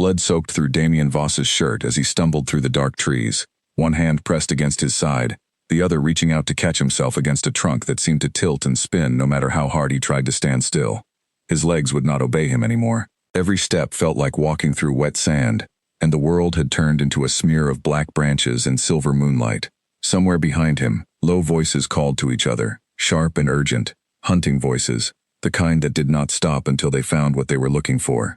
Blood soaked through Damien Voss's shirt as he stumbled through the dark trees, one hand pressed against his side, the other reaching out to catch himself against a trunk that seemed to tilt and spin no matter how hard he tried to stand still. His legs would not obey him anymore. Every step felt like walking through wet sand, and the world had turned into a smear of black branches and silver moonlight. Somewhere behind him, low voices called to each other, sharp and urgent, hunting voices, the kind that did not stop until they found what they were looking for.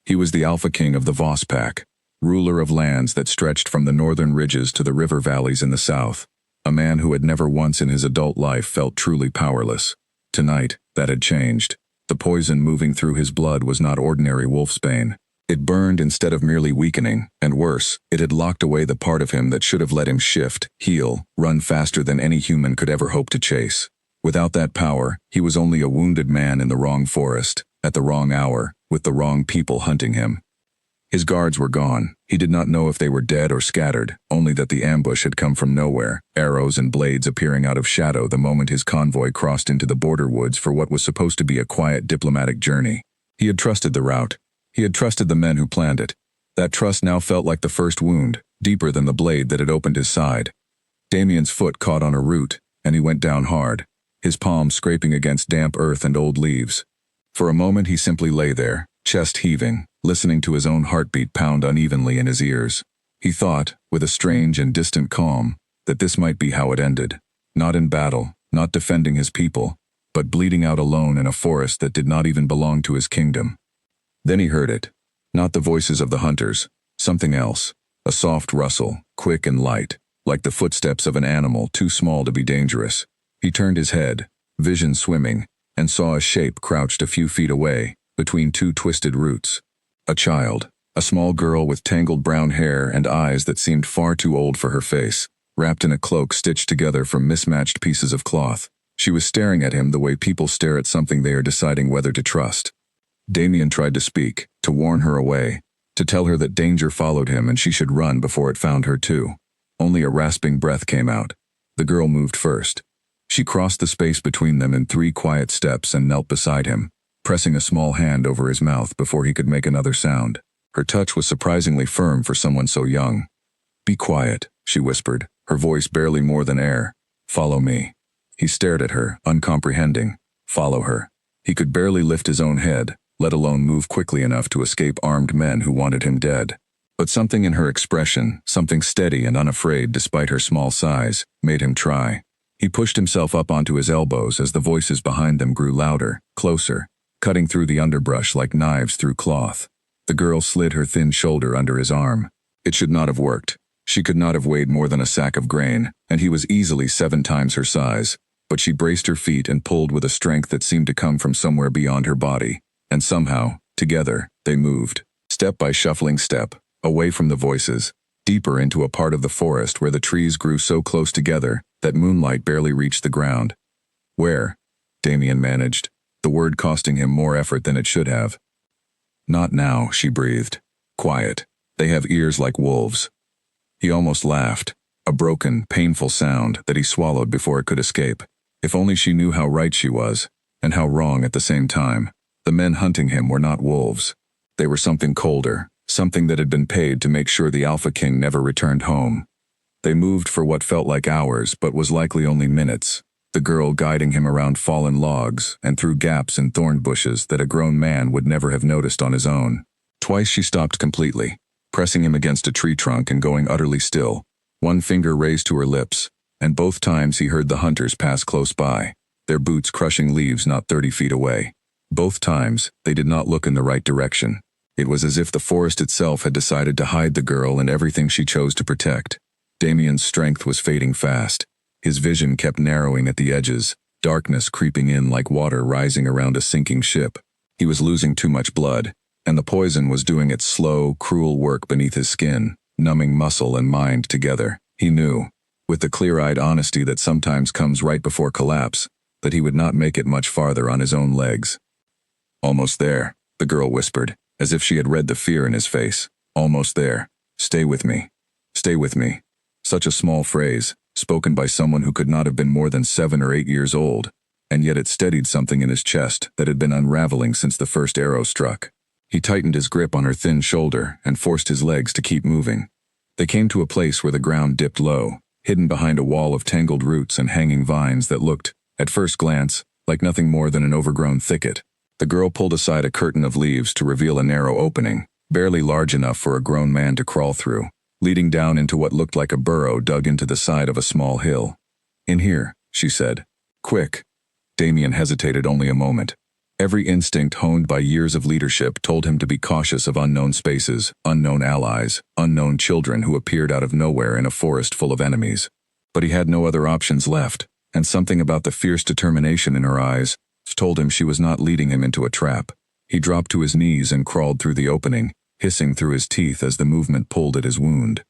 He was the Alpha King of the Voss Pack, ruler of lands that stretched from the northern ridges to the river valleys in the south, a man who had never once in his adult life felt truly powerless. Tonight, that had changed. The poison moving through his blood was not ordinary wolfsbane. It burned instead of merely weakening, and worse, it had locked away the part of him that should have let him shift, heal, run faster than any human could ever hope to chase. Without that power, he was only a wounded man in the wrong forest, at the wrong hour, with the wrong people hunting him. His guards were gone. He did not know if they were dead or scattered, only that the ambush had come from nowhere, arrows and blades appearing out of shadow the moment his convoy crossed into the border woods for what was supposed to be a quiet diplomatic journey. He had trusted the route. He had trusted the men who planned it. That trust now felt like the first wound, deeper than the blade that had opened his side. Damien's foot caught on a root, and he went down hard, his palm scraping against damp earth and old leaves. For a moment he simply lay there, chest heaving, listening to his own heartbeat pound unevenly in his ears. He thought, with a strange and distant calm, that this might be how it ended. Not in battle, not defending his people, but bleeding out alone in a forest that did not even belong to his kingdom. Then he heard it. Not the voices of the hunters, something else. A soft rustle, quick and light, like the footsteps of an animal too small to be dangerous. He turned his head, vision swimming, and saw a shape crouched a few feet away, between two twisted roots. A child, a small girl with tangled brown hair and eyes that seemed far too old for her face, wrapped in a cloak stitched together from mismatched pieces of cloth. She was staring at him the way people stare at something they are deciding whether to trust. Damien tried to speak, to warn her away, to tell her that danger followed him and she should run before it found her too. Only a rasping breath came out. The girl moved first. She crossed the space between them in 3 quiet steps and knelt beside him, pressing a small hand over his mouth before he could make another sound. Her touch was surprisingly firm for someone so young. "Be quiet," she whispered, her voice barely more than air. "Follow me." He stared at her, uncomprehending. Follow her. He could barely lift his own head, let alone move quickly enough to escape armed men who wanted him dead. But something in her expression, something steady and unafraid despite her small size, made him try. He pushed himself up onto his elbows as the voices behind them grew louder, closer, cutting through the underbrush like knives through cloth. The girl slid her thin shoulder under his arm. It should not have worked. She could not have weighed more than a sack of grain, and he was easily 7 times her size. But she braced her feet and pulled with a strength that seemed to come from somewhere beyond her body. And somehow, together, they moved, step by shuffling step, away from the voices, deeper into a part of the forest where the trees grew so close together that moonlight barely reached the ground. "Where?" Damien managed, the word costing him more effort than it should have. "Not now," she breathed. "Quiet. They have ears like wolves." He almost laughed, a broken, painful sound that he swallowed before it could escape. If only she knew how right she was, and how wrong at the same time. The men hunting him were not wolves. They were something colder, something that had been paid to make sure the Alpha King never returned home. They moved for what felt like hours but was likely only minutes, the girl guiding him around fallen logs and through gaps in thorn bushes that a grown man would never have noticed on his own. Twice she stopped completely, pressing him against a tree trunk and going utterly still, one finger raised to her lips, and both times he heard the hunters pass close by, their boots crushing leaves not 30 feet away. Both times, they did not look in the right direction. It was as if the forest itself had decided to hide the girl and everything she chose to protect. Damien's strength was fading fast. His vision kept narrowing at the edges, darkness creeping in like water rising around a sinking ship. He was losing too much blood, and the poison was doing its slow, cruel work beneath his skin, numbing muscle and mind together. He knew, with the clear-eyed honesty that sometimes comes right before collapse, that he would not make it much farther on his own legs. "Almost there," the girl whispered, as if she had read the fear in his face. "Almost there. Stay with me. Stay with me." Such a small phrase, spoken by someone who could not have been more than 7 or 8 years old, and yet it steadied something in his chest that had been unraveling since the first arrow struck. He tightened his grip on her thin shoulder and forced his legs to keep moving. They came to a place where the ground dipped low, hidden behind a wall of tangled roots and hanging vines that looked, at first glance, like nothing more than an overgrown thicket. The girl pulled aside a curtain of leaves to reveal a narrow opening, barely large enough for a grown man to crawl through, leading down into what looked like a burrow dug into the side of a small hill. "In here," she said. "Quick." Damien hesitated only a moment. Every instinct honed by years of leadership told him to be cautious of unknown spaces, unknown allies, unknown children who appeared out of nowhere in a forest full of enemies. But he had no other options left, and something about the fierce determination in her eyes told him she was not leading him into a trap. He dropped to his knees and crawled through the opening, hissing through his teeth as the movement pulled at his wound.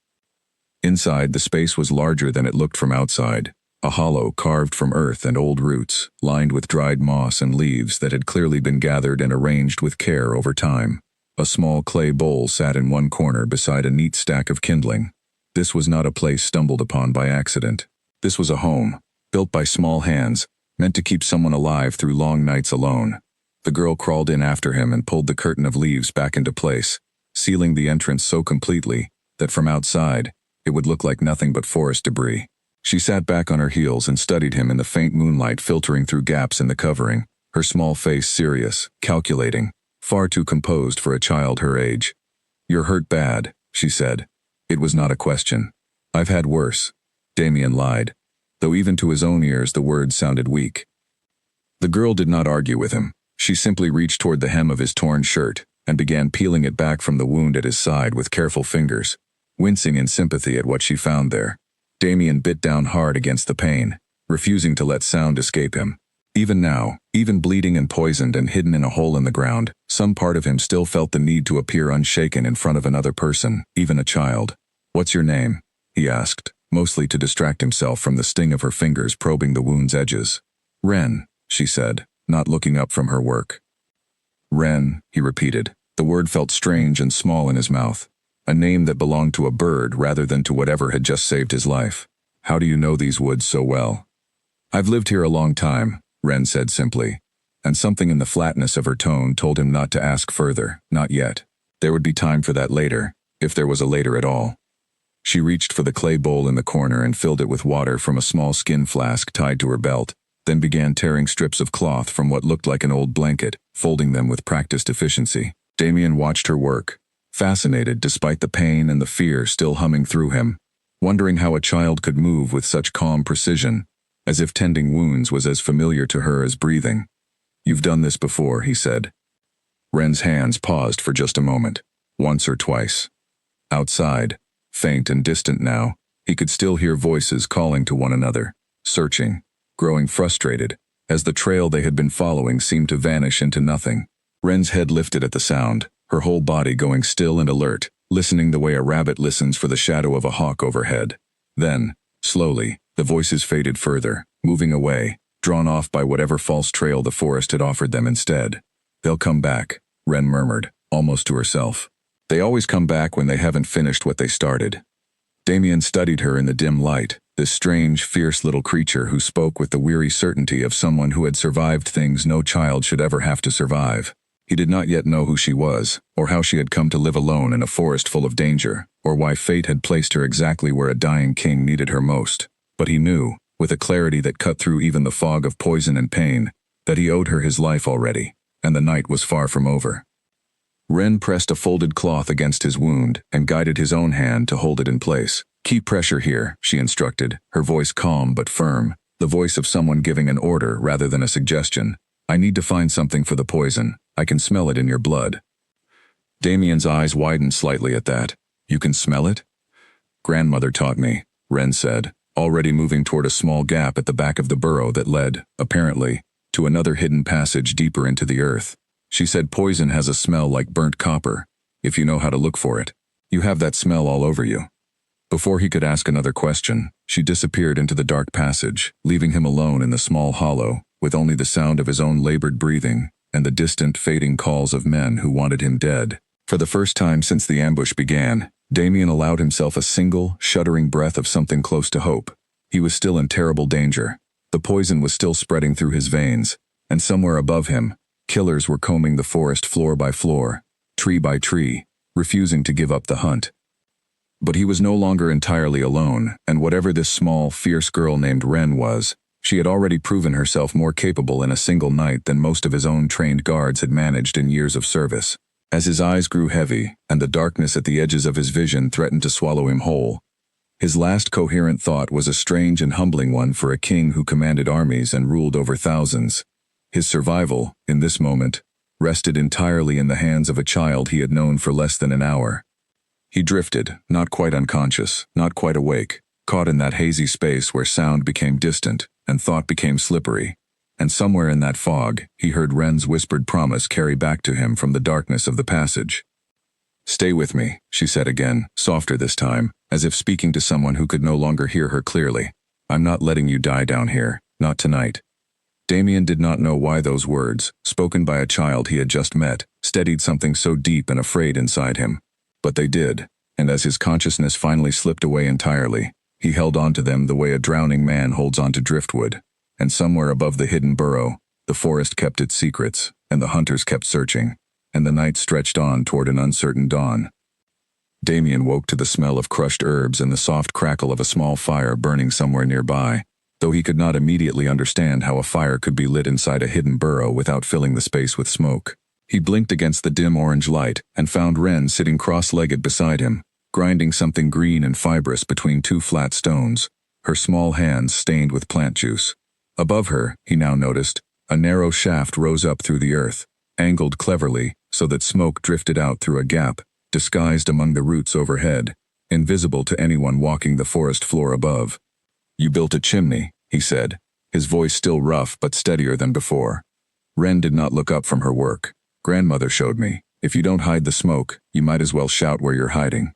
Inside, the space was larger than it looked from outside. A hollow carved from earth and old roots, lined with dried moss and leaves that had clearly been gathered and arranged with care over time. A small clay bowl sat in one corner beside a neat stack of kindling. This was not a place stumbled upon by accident. This was a home, built by small hands, meant to keep someone alive through long nights alone. The girl crawled in after him and pulled the curtain of leaves back into place, sealing the entrance so completely that from outside, it would look like nothing but forest debris. She sat back on her heels and studied him in the faint moonlight filtering through gaps in the covering, her small face serious, calculating, far too composed for a child her age. "You're hurt bad," she said. It was not a question. "I've had worse," Damien lied, though even to his own ears the words sounded weak. The girl did not argue with him. She simply reached toward the hem of his torn shirt and began peeling it back from the wound at his side with careful fingers, wincing in sympathy at what she found there. Damien bit down hard against the pain, refusing to let sound escape him. Even now, even bleeding and poisoned and hidden in a hole in the ground, some part of him still felt the need to appear unshaken in front of another person, even a child. "What's your name?" he asked, mostly to distract himself from the sting of her fingers probing the wound's edges. "Ren," she said, not looking up from her work. "Ren," he repeated. The word felt strange and small in his mouth. A name that belonged to a bird rather than to whatever had just saved his life. "How do you know these woods so well?" "I've lived here a long time," Ren said simply, and something in the flatness of her tone told him not to ask further, not yet. There would be time for that later, if there was a later at all. She reached for the clay bowl in the corner and filled it with water from a small skin flask tied to her belt, then began tearing strips of cloth from what looked like an old blanket, folding them with practiced efficiency. Damien watched her work, fascinated despite the pain and the fear still humming through him, wondering how a child could move with such calm precision, as if tending wounds was as familiar to her as breathing. "You've done this before," he said. Ren's hands paused for just a moment, once or twice. Outside, faint and distant now, he could still hear voices calling to one another, searching, growing frustrated, as the trail they had been following seemed to vanish into nothing. Ren's head lifted at the sound, her whole body going still and alert, listening the way a rabbit listens for the shadow of a hawk overhead. Then, slowly, the voices faded further, moving away, drawn off by whatever false trail the forest had offered them instead. "They'll come back," Ren murmured, almost to herself. "They always come back when they haven't finished what they started." Damien studied her in the dim light, this strange, fierce little creature who spoke with the weary certainty of someone who had survived things no child should ever have to survive. He did not yet know who she was, or how she had come to live alone in a forest full of danger, or why fate had placed her exactly where a dying king needed her most. But he knew, with a clarity that cut through even the fog of poison and pain, that he owed her his life already, and the night was far from over. Ren pressed a folded cloth against his wound and guided his own hand to hold it in place. "Keep pressure here," she instructed, her voice calm but firm, the voice of someone giving an order rather than a suggestion. "I need to find something for the poison. I can smell it in your blood." Damien's eyes widened slightly at that. "You can smell it?" "Grandmother taught me," Ren said, already moving toward a small gap at the back of the burrow that led, apparently, to another hidden passage deeper into the earth. "She said poison has a smell like burnt copper, if you know how to look for it. You have that smell all over you." Before he could ask another question, she disappeared into the dark passage, leaving him alone in the small hollow, with only the sound of his own labored breathing and the distant, fading calls of men who wanted him dead. For the first time since the ambush began, Damien allowed himself a single, shuddering breath of something close to hope. He was still in terrible danger. The poison was still spreading through his veins, and somewhere above him, killers were combing the forest floor by floor. tree by tree, refusing to give up the hunt. But he was no longer entirely alone, and whatever this small, fierce girl named Wren was, she had already proven herself more capable in a single night than most of his own trained guards had managed in years of service. As his eyes grew heavy, and the darkness at the edges of his vision threatened to swallow him whole, his last coherent thought was a strange and humbling one for a king who commanded armies and ruled over thousands. His survival, in this moment, rested entirely in the hands of a child he had known for less than an hour. He drifted, not quite unconscious, not quite awake, caught in that hazy space where sound became distant and thought became slippery, and somewhere in that fog, he heard Wren's whispered promise carry back to him from the darkness of the passage. "Stay with me," she said again, softer this time, as if speaking to someone who could no longer hear her clearly. "I'm not letting you die down here, not tonight." Damien did not know why those words, spoken by a child he had just met, steadied something so deep and afraid inside him. But they did, and as his consciousness finally slipped away entirely, he held on to them the way a drowning man holds on to driftwood. And somewhere above the hidden burrow, the forest kept its secrets, and the hunters kept searching, and the night stretched on toward an uncertain dawn. Damien woke to the smell of crushed herbs and the soft crackle of a small fire burning somewhere nearby, though he could not immediately understand how a fire could be lit inside a hidden burrow without filling the space with smoke. He blinked against the dim orange light and found Wren sitting cross-legged beside him, grinding something green and fibrous between two flat stones, her small hands stained with plant juice. Above her, he now noticed, a narrow shaft rose up through the earth, angled cleverly so that smoke drifted out through a gap, disguised among the roots overhead, invisible to anyone walking the forest floor above. "You built a chimney," he said, his voice still rough but steadier than before. Wren did not look up from her work. "Grandmother showed me. If you don't hide the smoke, you might as well shout where you're hiding."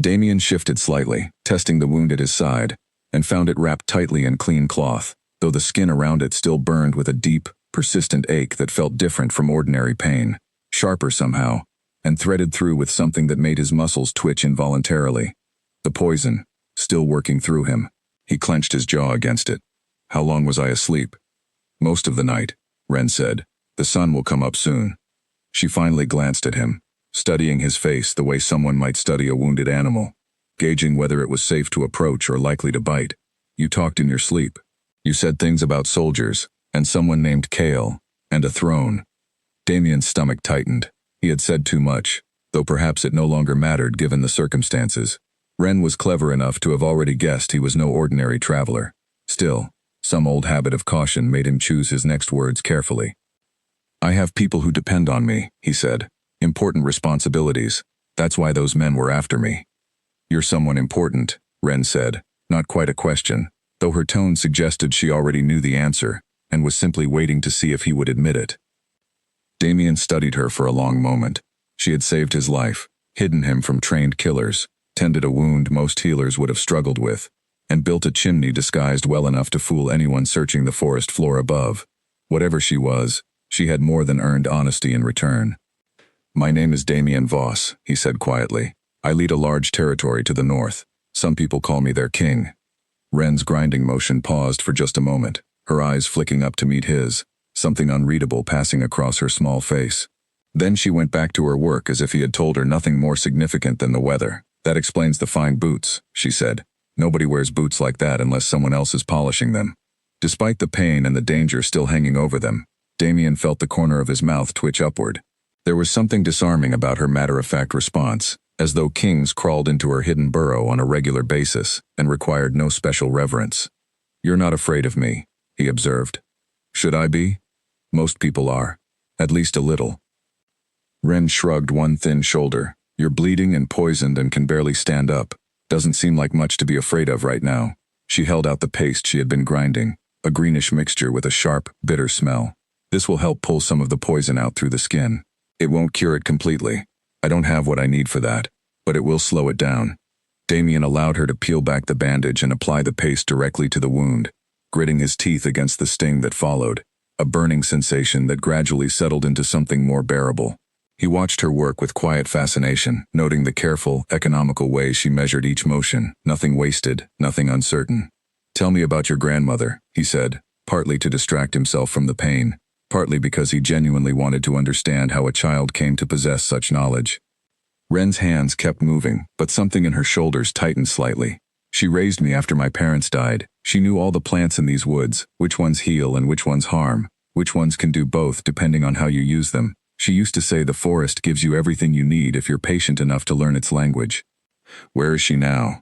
Damien shifted slightly, testing the wound at his side, and found it wrapped tightly in clean cloth, though the skin around it still burned with a deep, persistent ache that felt different from ordinary pain, sharper somehow, and threaded through with something that made his muscles twitch involuntarily. The poison, still working through him. He clenched his jaw against it. "How long was I asleep?" "Most of the night," Wren said. "The sun will come up soon." She finally glanced at him, studying his face the way someone might study a wounded animal, gauging whether it was safe to approach or likely to bite. "You talked in your sleep. You said things about soldiers, and someone named Kale, and a throne." Damien's stomach tightened. He had said too much, though perhaps it no longer mattered given the circumstances. Wren was clever enough to have already guessed he was no ordinary traveler. Still, some old habit of caution made him choose his next words carefully. "I have people who depend on me," he said. "Important responsibilities. That's why those men were after me." "You're someone important," Wren said, not quite a question, though her tone suggested she already knew the answer, and was simply waiting to see if he would admit it. Damien studied her for a long moment. She had saved his life, hidden him from trained killers, tended a wound most healers would have struggled with, and built a chimney disguised well enough to fool anyone searching the forest floor above. Whatever she was, she had more than earned honesty in return. "My name is Damien Voss," he said quietly. "I lead a large territory to the north. Some people call me their king." Wren's grinding motion paused for just a moment, her eyes flicking up to meet his, something unreadable passing across her small face. Then she went back to her work as if he had told her nothing more significant than the weather. "That explains the fine boots," she said. "Nobody wears boots like that unless someone else is polishing them." Despite the pain and the danger still hanging over them, Damien felt the corner of his mouth twitch upward. There was something disarming about her matter-of-fact response, as though kings crawled into her hidden burrow on a regular basis and required no special reverence. "You're not afraid of me," he observed. "Should I be? Most people are. At least a little." Wren shrugged one thin shoulder. "You're bleeding and poisoned and can barely stand up. Doesn't seem like much to be afraid of right now." She held out the paste she had been grinding, a greenish mixture with a sharp, bitter smell. "This will help pull some of the poison out through the skin. It won't cure it completely. I don't have what I need for that, but it will slow it down." Damien allowed her to peel back the bandage and apply the paste directly to the wound, gritting his teeth against the sting that followed, a burning sensation that gradually settled into something more bearable. He watched her work with quiet fascination, noting the careful, economical way she measured each motion, nothing wasted, nothing uncertain. "Tell me about your grandmother," he said, partly to distract himself from the pain. partly because he genuinely wanted to understand how a child came to possess such knowledge. Ren's hands kept moving, but something in her shoulders tightened slightly. She raised me after my parents died. She knew all the plants in these woods, which ones heal and which ones harm, which ones can do both depending on how you use them. She used to say the forest gives you everything you need if you're patient enough to learn its language. Where is she now?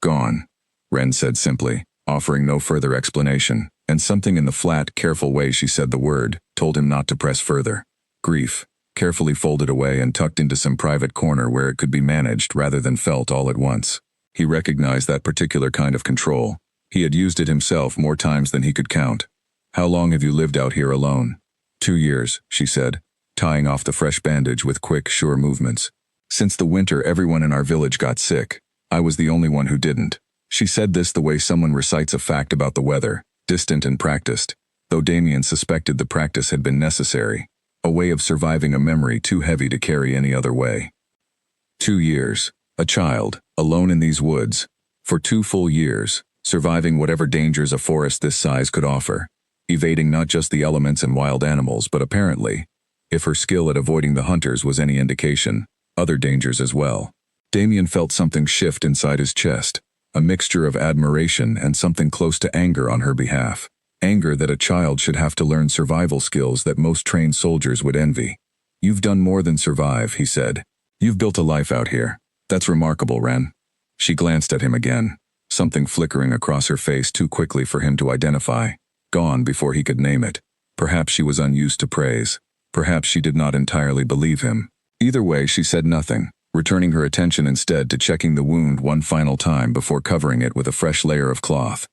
Gone, Ren said simply, offering no further explanation, and something in the flat, careful way she said the word told him not to press further. Grief, carefully folded away and tucked into some private corner where it could be managed rather than felt all at once. He recognized that particular kind of control. He had used it himself more times than he could count. How long have you lived out here alone? 2 years, she said, tying off the fresh bandage with quick, sure movements. Since the winter everyone in our village got sick. I was the only one who didn't. She said this the way someone recites a fact about the weather, distant and practiced, though Damien suspected the practice had been necessary, a way of surviving a memory too heavy to carry any other way. 2 years, a child, alone in these woods, for 2 full years, surviving whatever dangers a forest this size could offer, evading not just the elements and wild animals but apparently, if her skill at avoiding the hunters was any indication, other dangers as well. Damien felt something shift inside his chest, a mixture of admiration and something close to anger on her behalf. Anger that a child should have to learn survival skills that most trained soldiers would envy. You've done more than survive, he said. You've built a life out here. That's remarkable, Ren. She glanced at him again, something flickering across her face too quickly for him to identify, gone before he could name it. Perhaps she was unused to praise. Perhaps she did not entirely believe him. Either way, she said nothing, returning her attention instead to checking the wound one final time before covering it with a fresh layer of cloth.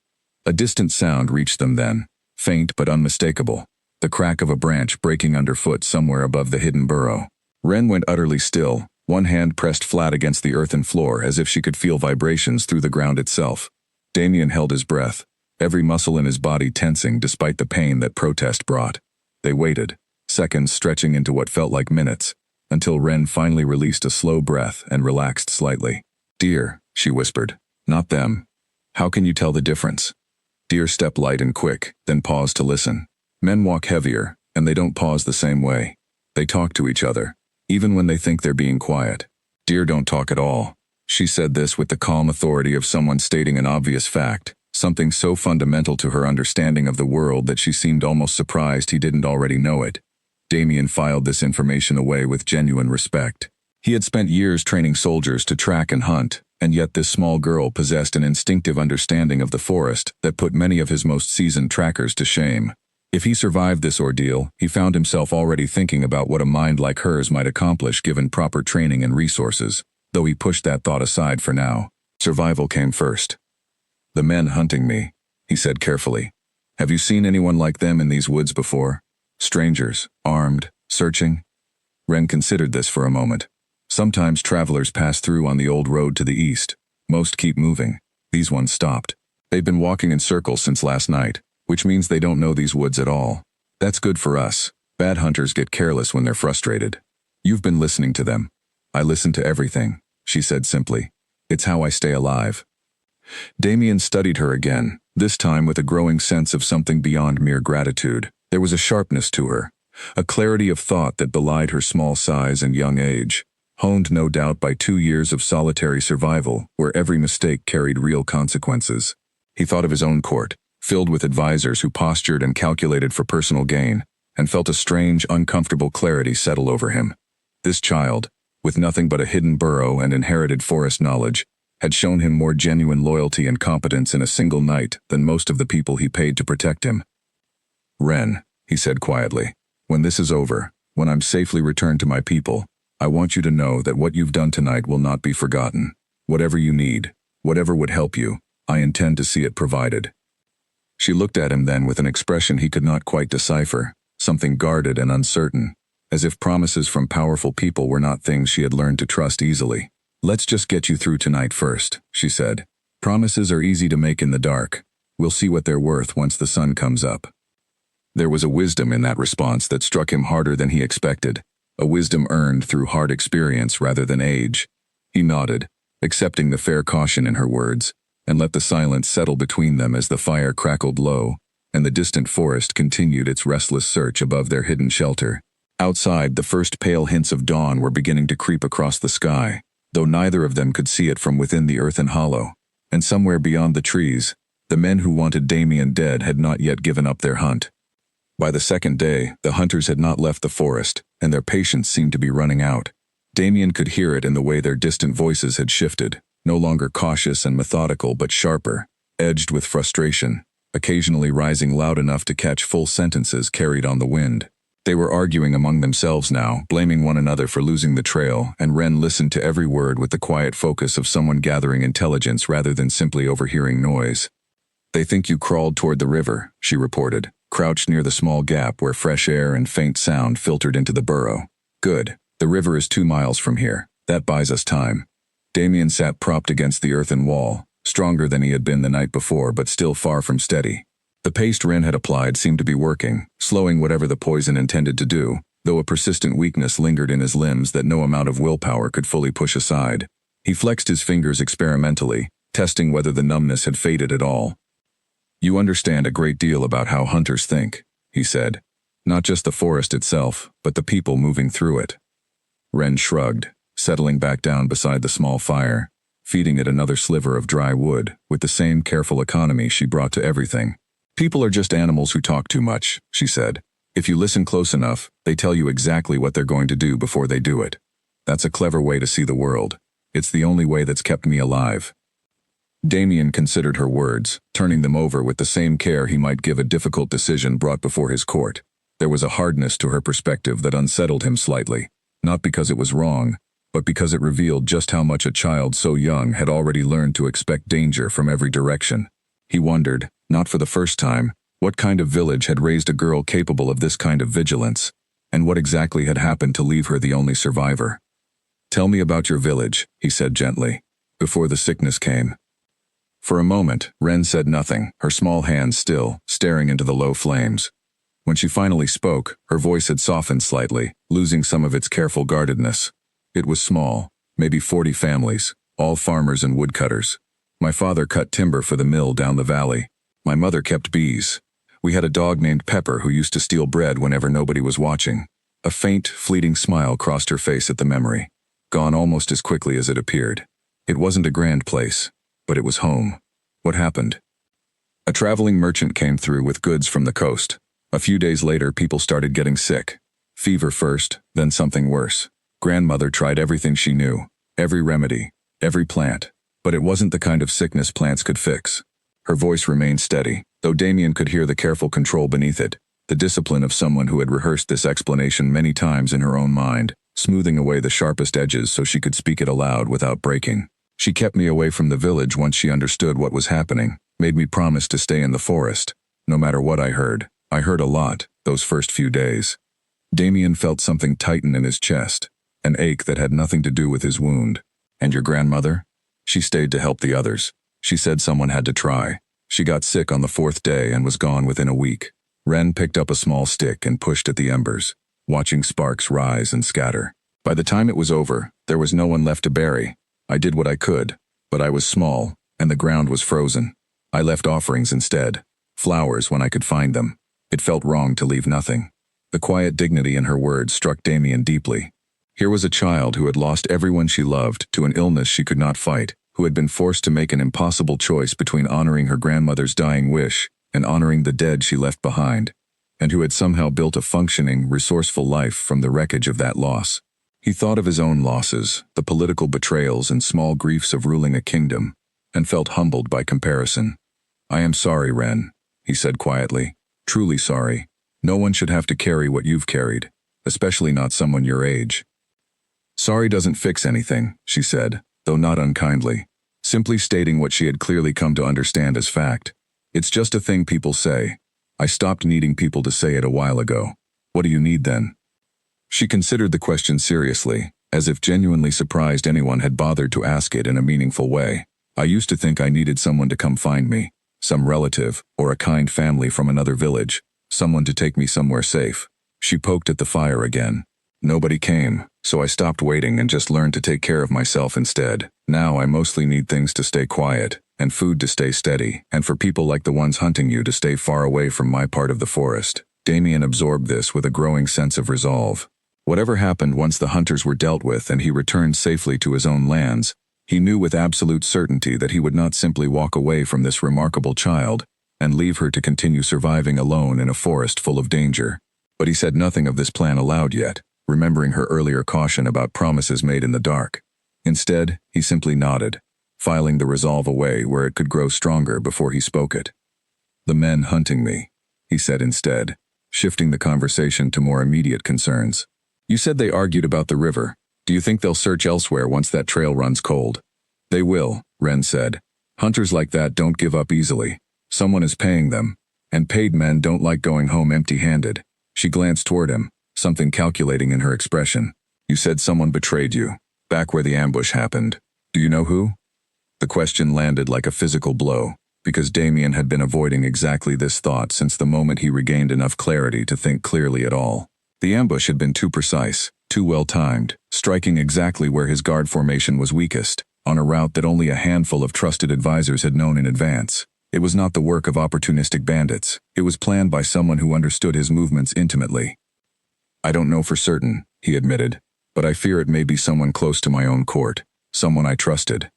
A distant sound reached them then, faint but unmistakable, the crack of a branch breaking underfoot somewhere above the hidden burrow. Ren went utterly still, one hand pressed flat against the earthen floor as if she could feel vibrations through the ground itself. Damien held his breath, every muscle in his body tensing despite the pain that protest brought. They waited, seconds stretching into what felt like minutes, until Ren finally released a slow breath and relaxed slightly. "Dear," she whispered. "Not them. How can you tell the difference?" Deer stepped light and quick, then paused to listen. Men walk heavier, and they don't pause the same way. They talk to each other, even when they think they're being quiet. Deer don't talk at all. She said this with the calm authority of someone stating an obvious fact, something so fundamental to her understanding of the world that she seemed almost surprised he didn't already know it. Damien filed this information away with genuine respect. He had spent years training soldiers to track and hunt, and yet this small girl possessed an instinctive understanding of the forest that put many of his most seasoned trackers to shame. If he survived this ordeal, he found himself already thinking about what a mind like hers might accomplish given proper training and resources, though he pushed that thought aside for now. Survival came first. "The men hunting me," he said carefully. "Have you seen anyone like them in these woods before? Strangers, armed, searching?" Ren considered this for a moment. Sometimes travelers pass through on the old road to the east. Most keep moving. These ones stopped. They've been walking in circles since last night, which means they don't know these woods at all. That's good for us. Bad hunters get careless when they're frustrated. You've been listening to them. I listen to everything, she said simply. It's how I stay alive. Damien studied her again, this time with a growing sense of something beyond mere gratitude. There was a sharpness to her, a clarity of thought that belied her small size and young age, honed no doubt by 2 years of solitary survival where every mistake carried real consequences. He thought of his own court, filled with advisors who postured and calculated for personal gain, and felt a strange, uncomfortable clarity settle over him. This child, with nothing but a hidden burrow and inherited forest knowledge, had shown him more genuine loyalty and competence in a single night than most of the people he paid to protect him. "Ren," he said quietly, "when this is over, when I'm safely returned to my people, I want you to know that what you've done tonight will not be forgotten. Whatever you need, whatever would help you, I intend to see it provided." She looked at him then with an expression he could not quite decipher, something guarded and uncertain, as if promises from powerful people were not things she had learned to trust easily. "Let's just get you through tonight first," she said. "Promises are easy to make in the dark. We'll see what they're worth once the sun comes up." There was a wisdom in that response that struck him harder than he expected, a wisdom earned through hard experience rather than age. He nodded, accepting the fair caution in her words, and let the silence settle between them as the fire crackled low, and the distant forest continued its restless search above their hidden shelter. Outside, the first pale hints of dawn were beginning to creep across the sky, though neither of them could see it from within the earthen hollow. And somewhere beyond the trees, the men who wanted Damien dead had not yet given up their hunt. By the second day, the hunters had not left the forest, and their patience seemed to be running out. Damien could hear it in the way their distant voices had shifted, no longer cautious and methodical but sharper, edged with frustration, occasionally rising loud enough to catch full sentences carried on the wind. They were arguing among themselves now, blaming one another for losing the trail, and Wren listened to every word with the quiet focus of someone gathering intelligence rather than simply overhearing noise. "They think you crawled toward the river," she reported, crouched near the small gap where fresh air and faint sound filtered into the burrow. "Good. The river is 2 miles from here. That buys us time." Damien sat propped against the earthen wall, stronger than he had been the night before but still far from steady. The paste Wren had applied seemed to be working, slowing whatever the poison intended to do, though a persistent weakness lingered in his limbs that no amount of willpower could fully push aside. He flexed his fingers experimentally, testing whether the numbness had faded at all. "You understand a great deal about how hunters think," he said. "Not just the forest itself, but the people moving through it." Wren shrugged, settling back down beside the small fire, feeding it another sliver of dry wood, with the same careful economy she brought to everything. "People are just animals who talk too much," she said. "If you listen close enough, they tell you exactly what they're going to do before they do it. That's a clever way to see the world. It's the only way that's kept me alive." Damien considered her words, turning them over with the same care he might give a difficult decision brought before his court. There was a hardness to her perspective that unsettled him slightly, not because it was wrong, but because it revealed just how much a child so young had already learned to expect danger from every direction. He wondered, not for the first time, what kind of village had raised a girl capable of this kind of vigilance, and what exactly had happened to leave her the only survivor. "Tell me about your village," he said gently, "before the sickness came." For a moment, Wren said nothing, her small hands still, staring into the low flames. When she finally spoke, her voice had softened slightly, losing some of its careful guardedness. "It was small, maybe 40 families, all farmers and woodcutters. My father cut timber for the mill down the valley. My mother kept bees. We had a dog named Pepper who used to steal bread whenever nobody was watching." A faint, fleeting smile crossed her face at the memory, gone almost as quickly as it appeared. It wasn't a grand place, but it was home. What happened? "A traveling merchant came through with goods from the coast. A few days later, people started getting sick. Fever first, then something worse. Grandmother tried everything she knew, every remedy, every plant, but it wasn't the kind of sickness plants could fix." Her voice remained steady, though Damien could hear the careful control beneath it, the discipline of someone who had rehearsed this explanation many times in her own mind, smoothing away the sharpest edges so she could speak it aloud without breaking. "She kept me away from the village once she understood what was happening, made me promise to stay in the forest, no matter what I heard. I heard a lot, those first few days." Damien felt something tighten in his chest, an ache that had nothing to do with his wound. "And your grandmother?" "She stayed to help the others. She said someone had to try. She got sick on the 4th day and was gone within a week." Wren picked up a small stick and pushed at the embers, watching sparks rise and scatter. "By the time it was over, there was no one left to bury. I did what I could, but I was small, and the ground was frozen. I left offerings instead, flowers when I could find them. It felt wrong to leave nothing." The quiet dignity in her words struck Damien deeply. Here was a child who had lost everyone she loved to an illness she could not fight, who had been forced to make an impossible choice between honoring her grandmother's dying wish and honoring the dead she left behind, and who had somehow built a functioning, resourceful life from the wreckage of that loss. He thought of his own losses, the political betrayals and small griefs of ruling a kingdom, and felt humbled by comparison. "I am sorry, Wren," he said quietly. "Truly sorry. No one should have to carry what you've carried, especially not someone your age." "Sorry doesn't fix anything," she said, though not unkindly, simply stating what she had clearly come to understand as fact. "It's just a thing people say. I stopped needing people to say it a while ago. What do you need then?" She considered the question seriously, as if genuinely surprised anyone had bothered to ask it in a meaningful way. "I used to think I needed someone to come find me, some relative or a kind family from another village, someone to take me somewhere safe." She poked at the fire again. "Nobody came, so I stopped waiting and just learned to take care of myself instead. Now I mostly need things to stay quiet, and food to stay steady, and for people like the ones hunting you to stay far away from my part of the forest. Damien absorbed this with a growing sense of resolve. Whatever happened once the hunters were dealt with and he returned safely to his own lands, he knew with absolute certainty that he would not simply walk away from this remarkable child and leave her to continue surviving alone in a forest full of danger. But he said nothing of this plan aloud yet, remembering her earlier caution about promises made in the dark. Instead, he simply nodded, filing the resolve away where it could grow stronger before he spoke it. "The men hunting me," he said instead, shifting the conversation to more immediate concerns. "You said they argued about the river. Do you think they'll search elsewhere once that trail runs cold?" "They will," Ren said. "Hunters like that don't give up easily. Someone is paying them, and paid men don't like going home empty-handed." She glanced toward him, something calculating in her expression. "You said someone betrayed you, back where the ambush happened. Do you know who?" The question landed like a physical blow, because Damien had been avoiding exactly this thought since the moment he regained enough clarity to think clearly at all. The ambush had been too precise, too well-timed, striking exactly where his guard formation was weakest, on a route that only a handful of trusted advisors had known in advance. It was not the work of opportunistic bandits. It was planned by someone who understood his movements intimately. "I don't know for certain," he admitted, "but I fear it may be someone close to my own court, someone I trusted."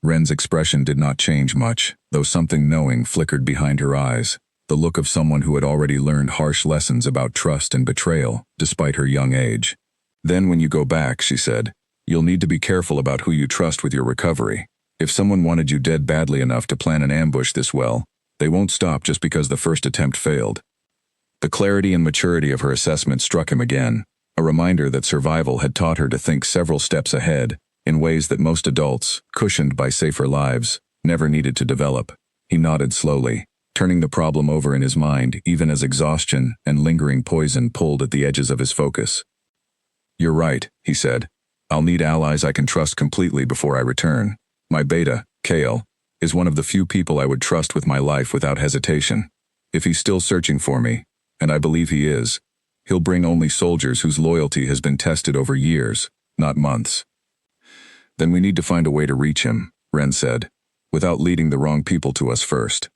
Ren's expression did not change much, though something knowing flickered behind her eyes, the look of someone who had already learned harsh lessons about trust and betrayal, despite her young age. "Then when you go back," she said, "you'll need to be careful about who you trust with your recovery. If someone wanted you dead badly enough to plan an ambush this well, they won't stop just because the first attempt failed." The clarity and maturity of her assessment struck him again, a reminder that survival had taught her to think several steps ahead, in ways that most adults, cushioned by safer lives, never needed to develop. He nodded slowly, turning the problem over in his mind even as exhaustion and lingering poison pulled at the edges of his focus. "You're right," he said. "I'll need allies I can trust completely before I return. My beta, Kale, is one of the few people I would trust with my life without hesitation. If he's still searching for me, and I believe he is, he'll bring only soldiers whose loyalty has been tested over years, not months." "Then we need to find a way to reach him," Ren said, "without leading the wrong people to us first."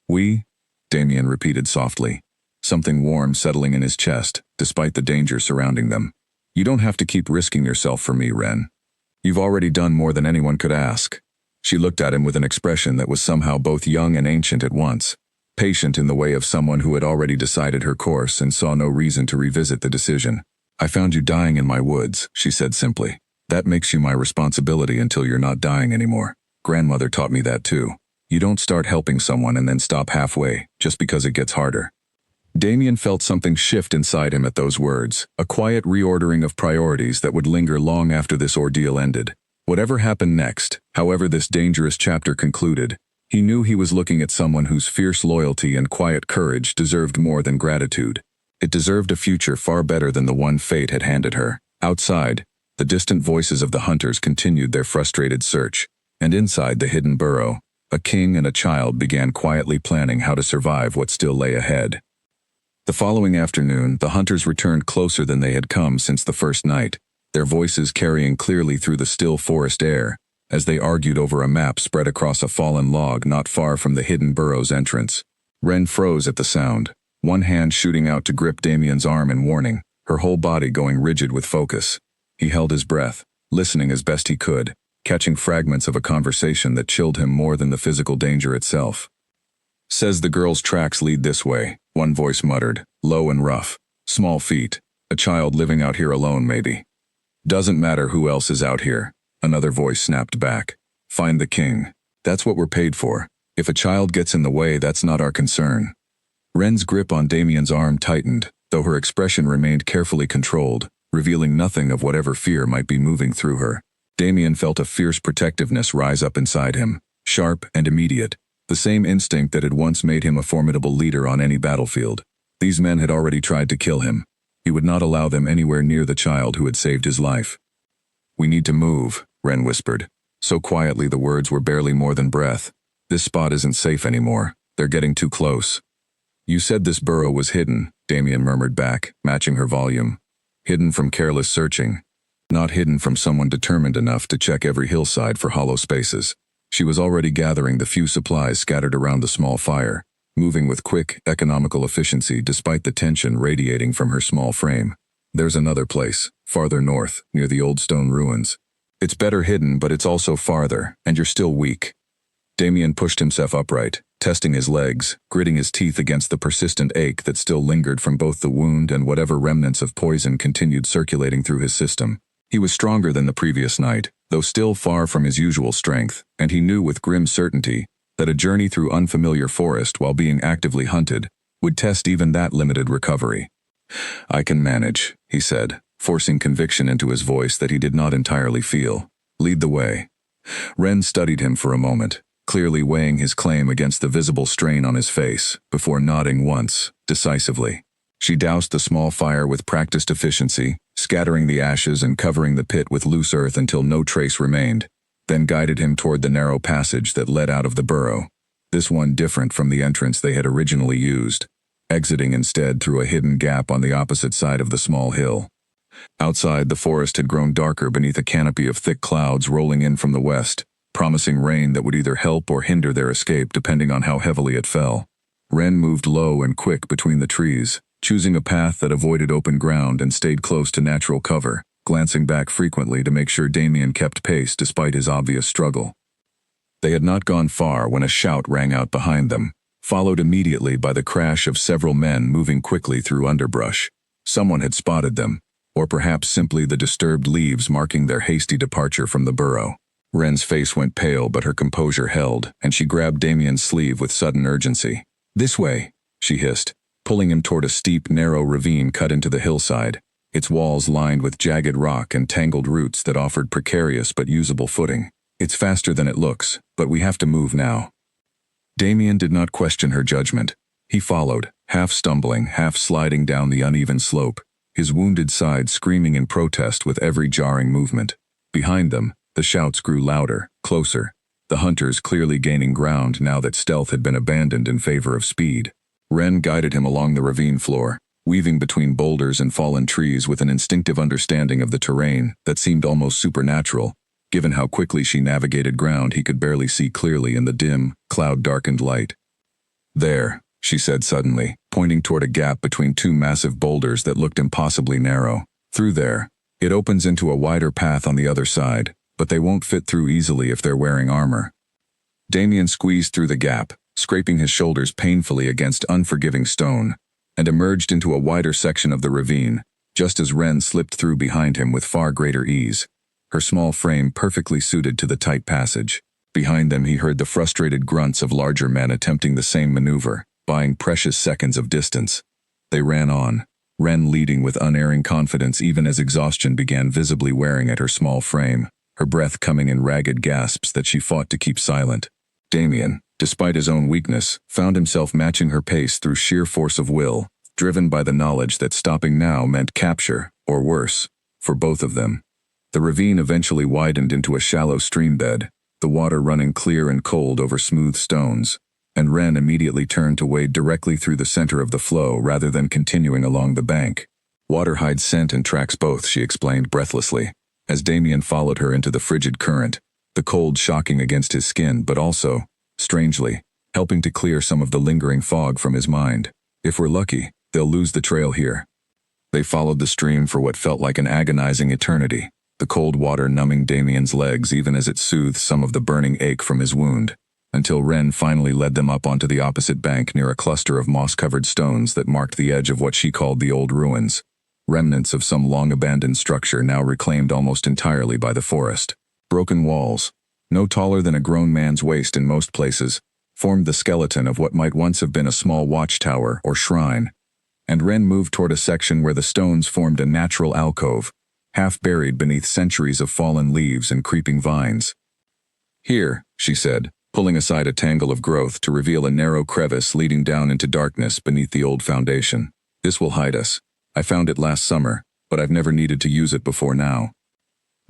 "We?" Damien repeated softly, something warm settling in his chest, despite the danger surrounding them. "You don't have to keep risking yourself for me, Ren. You've already done more than anyone could ask." She looked at him with an expression that was somehow both young and ancient at once, patient in the way of someone who had already decided her course and saw no reason to revisit the decision. "I found you dying in my woods," she said simply. "That makes you my responsibility until you're not dying anymore. Grandmother taught me that too. You don't start helping someone and then stop halfway, just because it gets harder." Damien felt something shift inside him at those words, a quiet reordering of priorities that would linger long after this ordeal ended. Whatever happened next, however this dangerous chapter concluded, he knew he was looking at someone whose fierce loyalty and quiet courage deserved more than gratitude. It deserved a future far better than the one fate had handed her. Outside, the distant voices of the hunters continued their frustrated search, and inside the hidden burrow, a king and a child began quietly planning how to survive what still lay ahead. The following afternoon, the hunters returned closer than they had come since the first night, their voices carrying clearly through the still forest air, as they argued over a map spread across a fallen log not far from the hidden burrow's entrance. Ren froze at the sound, one hand shooting out to grip Damien's arm in warning, her whole body going rigid with focus. He held his breath, listening as best he could, catching fragments of a conversation that chilled him more than the physical danger itself. "Says the girl's tracks lead this way," one voice muttered, low and rough. "Small feet. A child living out here alone, maybe." "Doesn't matter who else is out here," another voice snapped back. "Find the king. That's what we're paid for. If a child gets in the way, that's not our concern." Ren's grip on Damien's arm tightened, though her expression remained carefully controlled, revealing nothing of whatever fear might be moving through her. Damien felt a fierce protectiveness rise up inside him, sharp and immediate, the same instinct that had once made him a formidable leader on any battlefield. These men had already tried to kill him. He would not allow them anywhere near the child who had saved his life. "We need to move," Ren whispered, so quietly the words were barely more than breath. "This spot isn't safe anymore. They're getting too close." "You said this burrow was hidden," Damien murmured back, matching her volume. "Hidden from careless searching. Not hidden from someone determined enough to check every hillside for hollow spaces." She was already gathering the few supplies scattered around the small fire, moving with quick, economical efficiency despite the tension radiating from her small frame. There's another place, farther north, near the old stone ruins. It's better hidden, but it's also farther, and you're still weak. Damien pushed himself upright, testing his legs, gritting his teeth against the persistent ache that still lingered from both the wound and whatever remnants of poison continued circulating through his system. He was stronger than the previous night, though still far from his usual strength, and he knew with grim certainty that a journey through unfamiliar forest while being actively hunted would test even that limited recovery. "I can manage," he said, forcing conviction into his voice that he did not entirely feel. "Lead the way." Ren studied him for a moment, clearly weighing his claim against the visible strain on his face, before nodding once, decisively. She doused the small fire with practiced efficiency, scattering the ashes and covering the pit with loose earth until no trace remained, then guided him toward the narrow passage that led out of the burrow, this one different from the entrance they had originally used, exiting instead through a hidden gap on the opposite side of the small hill. Outside, the forest had grown darker beneath a canopy of thick clouds rolling in from the west, promising rain that would either help or hinder their escape depending on how heavily it fell. Ren moved low and quick between the trees, choosing a path that avoided open ground and stayed close to natural cover, glancing back frequently to make sure Damien kept pace despite his obvious struggle. They had not gone far when a shout rang out behind them, followed immediately by the crash of several men moving quickly through underbrush. Someone had spotted them, or perhaps simply the disturbed leaves marking their hasty departure from the burrow. Ren's face went pale, but her composure held, and she grabbed Damien's sleeve with sudden urgency. "This way," she hissed, pulling him toward a steep, narrow ravine cut into the hillside, its walls lined with jagged rock and tangled roots that offered precarious but usable footing. "It's faster than it looks, but we have to move now." Damien did not question her judgment. He followed, half stumbling, half sliding down the uneven slope, his wounded side screaming in protest with every jarring movement. Behind them, the shouts grew louder, closer, the hunters clearly gaining ground now that stealth had been abandoned in favor of speed. Ren guided him along the ravine floor, weaving between boulders and fallen trees with an instinctive understanding of the terrain that seemed almost supernatural, given how quickly she navigated ground he could barely see clearly in the dim, cloud-darkened light. "There," she said suddenly, pointing toward a gap between two massive boulders that looked impossibly narrow. "Through there. It opens into a wider path on the other side, but they won't fit through easily if they're wearing armor." Damien squeezed through the gap, scraping his shoulders painfully against unforgiving stone, and emerged into a wider section of the ravine, just as Ren slipped through behind him with far greater ease, her small frame perfectly suited to the tight passage. Behind them he heard the frustrated grunts of larger men attempting the same maneuver, buying precious seconds of distance. They ran on, Ren leading with unerring confidence even as exhaustion began visibly wearing at her small frame, her breath coming in ragged gasps that she fought to keep silent. Damien, despite his own weakness, found himself matching her pace through sheer force of will, driven by the knowledge that stopping now meant capture, or worse, for both of them. The ravine eventually widened into a shallow stream bed, the water running clear and cold over smooth stones, and Ren immediately turned to wade directly through the center of the flow rather than continuing along the bank. "Water hides scent and tracks both," she explained breathlessly, as Damien followed her into the frigid current, the cold shocking against his skin but also, strangely, helping to clear some of the lingering fog from his mind. "If we're lucky, they'll lose the trail here." They followed the stream for what felt like an agonizing eternity, the cold water numbing Damien's legs even as it soothed some of the burning ache from his wound, until Ren finally led them up onto the opposite bank near a cluster of moss-covered stones that marked the edge of what she called the old ruins, remnants of some long-abandoned structure now reclaimed almost entirely by the forest. Broken walls, no taller than a grown man's waist in most places, formed the skeleton of what might once have been a small watchtower or shrine, and Ren moved toward a section where the stones formed a natural alcove, half buried beneath centuries of fallen leaves and creeping vines. "Here," she said, pulling aside a tangle of growth to reveal a narrow crevice leading down into darkness beneath the old foundation. "This will hide us. I found it last summer, but I've never needed to use it before now."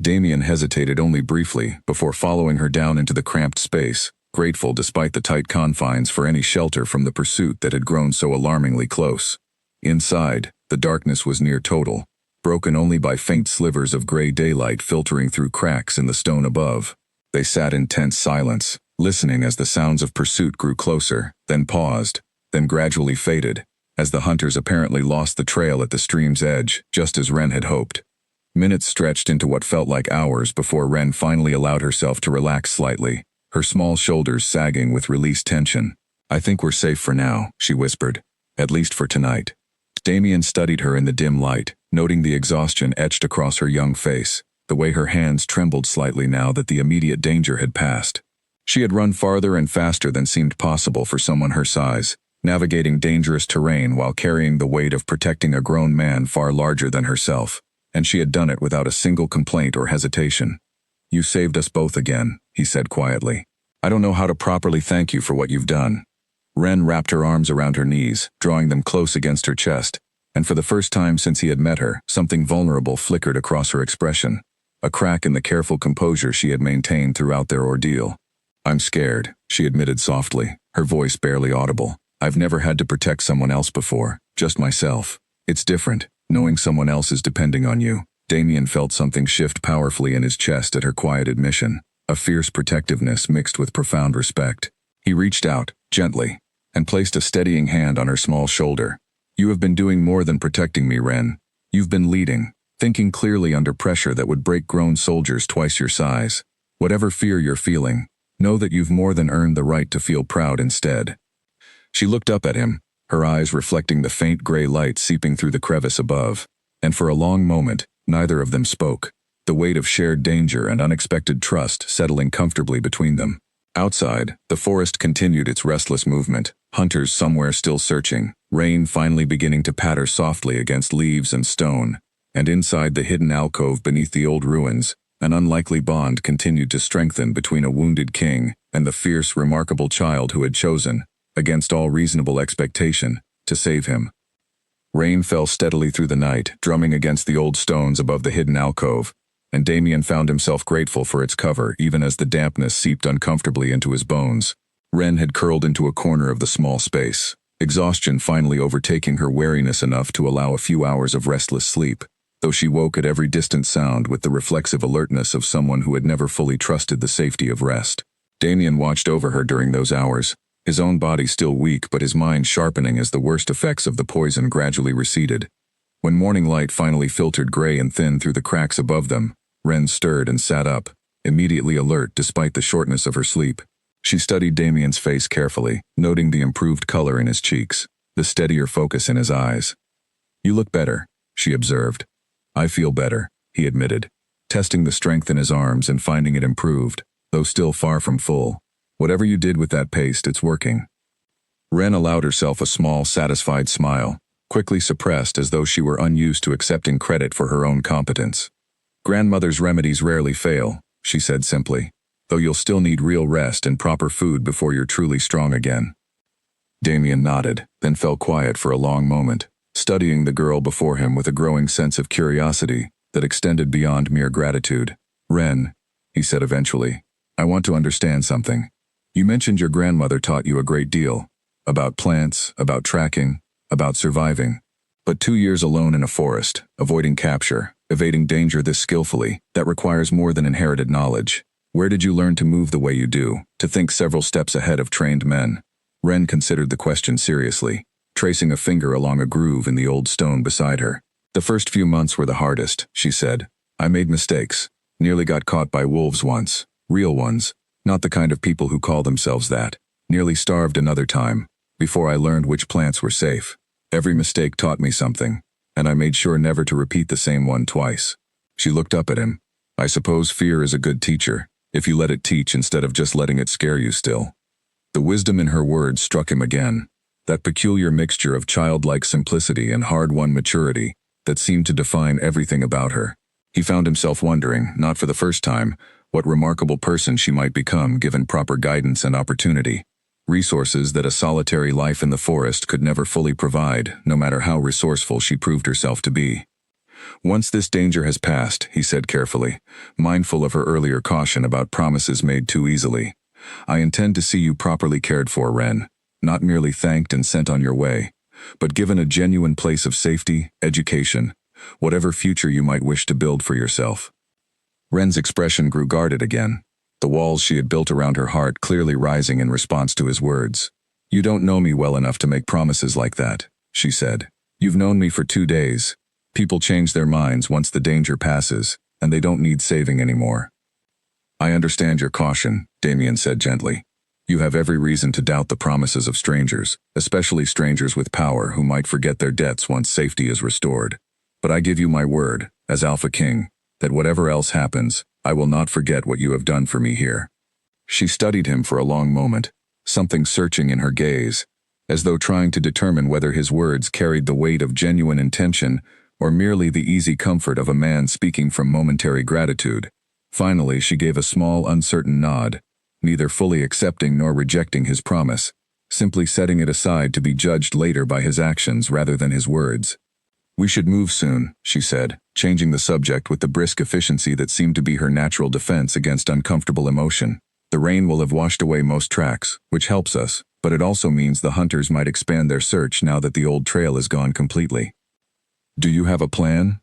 Damien hesitated only briefly before following her down into the cramped space, grateful despite the tight confines for any shelter from the pursuit that had grown so alarmingly close. Inside, the darkness was near total, broken only by faint slivers of gray daylight filtering through cracks in the stone above. They sat in tense silence, listening as the sounds of pursuit grew closer, then paused, then gradually faded, as the hunters apparently lost the trail at the stream's edge, just as Ren had hoped. Minutes stretched into what felt like hours before Ren finally allowed herself to relax slightly, her small shoulders sagging with released tension. "I think we're safe for now," she whispered. "At least for tonight." Damien studied her in the dim light, noting the exhaustion etched across her young face, the way her hands trembled slightly now that the immediate danger had passed. She had run farther and faster than seemed possible for someone her size, navigating dangerous terrain while carrying the weight of protecting a grown man far larger than herself, and she had done it without a single complaint or hesitation. "You saved us both again," he said quietly. "I don't know how to properly thank you for what you've done." Ren wrapped her arms around her knees, drawing them close against her chest, and for the first time since he had met her, something vulnerable flickered across her expression, a crack in the careful composure she had maintained throughout their ordeal. "I'm scared," she admitted softly, her voice barely audible. "I've never had to protect someone else before, just myself. It's different, knowing someone else is depending on you." Damien felt something shift powerfully in his chest at her quiet admission, a fierce protectiveness mixed with profound respect. He reached out, gently, and placed a steadying hand on her small shoulder. "You have been doing more than protecting me, Ren. You've been leading, thinking clearly under pressure that would break grown soldiers twice your size. Whatever fear you're feeling, know that you've more than earned the right to feel proud instead." She looked up at him, her eyes reflecting the faint gray light seeping through the crevice above, and for a long moment, neither of them spoke, the weight of shared danger and unexpected trust settling comfortably between them. Outside, the forest continued its restless movement, hunters somewhere still searching, rain finally beginning to patter softly against leaves and stone, and inside the hidden alcove beneath the old ruins, an unlikely bond continued to strengthen between a wounded king and the fierce, remarkable child who had chosen, against all reasonable expectation, to save him. Rain fell steadily through the night, drumming against the old stones above the hidden alcove, and Damien found himself grateful for its cover even as the dampness seeped uncomfortably into his bones. Ren had curled into a corner of the small space, exhaustion finally overtaking her wariness enough to allow a few hours of restless sleep, though she woke at every distant sound with the reflexive alertness of someone who had never fully trusted the safety of rest. Damien watched over her during those hours, his own body still weak but his mind sharpening as the worst effects of the poison gradually receded. When morning light finally filtered gray and thin through the cracks above them, Ren stirred and sat up, immediately alert despite the shortness of her sleep. She studied Damien's face carefully, noting the improved color in his cheeks, the steadier focus in his eyes. "You look better," she observed. "I feel better," he admitted, testing the strength in his arms and finding it improved, though still far from full. "Whatever you did with that paste, it's working." Ren allowed herself a small, satisfied smile, quickly suppressed as though she were unused to accepting credit for her own competence. "Grandmother's remedies rarely fail," she said simply, "though you'll still need real rest and proper food before you're truly strong again." Damien nodded, then fell quiet for a long moment, studying the girl before him with a growing sense of curiosity that extended beyond mere gratitude. "Ren," he said eventually, "I want to understand something. You mentioned your grandmother taught you a great deal, about plants, about tracking, about surviving. But 2 years alone in a forest, avoiding capture, evading danger this skillfully, that requires more than inherited knowledge. Where did you learn to move the way you do, to think several steps ahead of trained men?" Ren considered the question seriously, tracing a finger along a groove in the old stone beside her. "The first few months were the hardest," she said. "I made mistakes, nearly got caught by wolves once, real ones, not the kind of people who call themselves that, nearly starved another time, before I learned which plants were safe. Every mistake taught me something, and I made sure never to repeat the same one twice." She looked up at him. "I suppose fear is a good teacher, if you let it teach instead of just letting it scare you still." The wisdom in her words struck him again, that peculiar mixture of childlike simplicity and hard-won maturity that seemed to define everything about her. He found himself wondering, not for the first time, what remarkable person she might become given proper guidance and opportunity. Resources that a solitary life in the forest could never fully provide, no matter how resourceful she proved herself to be. "Once this danger has passed," he said carefully, mindful of her earlier caution about promises made too easily, "I intend to see you properly cared for, Ren, not merely thanked and sent on your way, but given a genuine place of safety, education, whatever future you might wish to build for yourself." Ren's expression grew guarded again. the walls she had built around her heart clearly rising in response to his words. "You don't know me well enough to make promises like that," she said. "You've known me for 2 days. People change their minds once the danger passes, and they don't need saving anymore." "I understand your caution," Damien said gently. "You have every reason to doubt the promises of strangers, especially strangers with power who might forget their debts once safety is restored. But I give you my word, as Alpha King, that whatever else happens, I will not forget what you have done for me here." She studied him for a long moment, something searching in her gaze, as though trying to determine whether his words carried the weight of genuine intention or merely the easy comfort of a man speaking from momentary gratitude. Finally, she gave a small, uncertain nod, neither fully accepting nor rejecting his promise, simply setting it aside to be judged later by his actions rather than his words. "We should move soon," she said, changing the subject with the brisk efficiency that seemed to be her natural defense against uncomfortable emotion. "The rain will have washed away most tracks, which helps us, but it also means the hunters might expand their search now that the old trail is gone completely." "Do you have a plan?"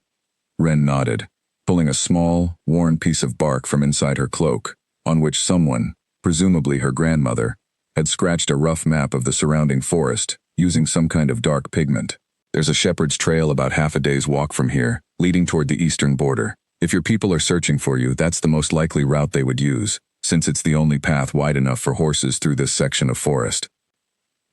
Ren nodded, pulling a small, worn piece of bark from inside her cloak, on which someone, presumably her grandmother, had scratched a rough map of the surrounding forest, using some kind of dark pigment. "There's a shepherd's trail about half a day's walk from here, leading toward the eastern border. If your people are searching for you, that's the most likely route they would use, since it's the only path wide enough for horses through this section of forest."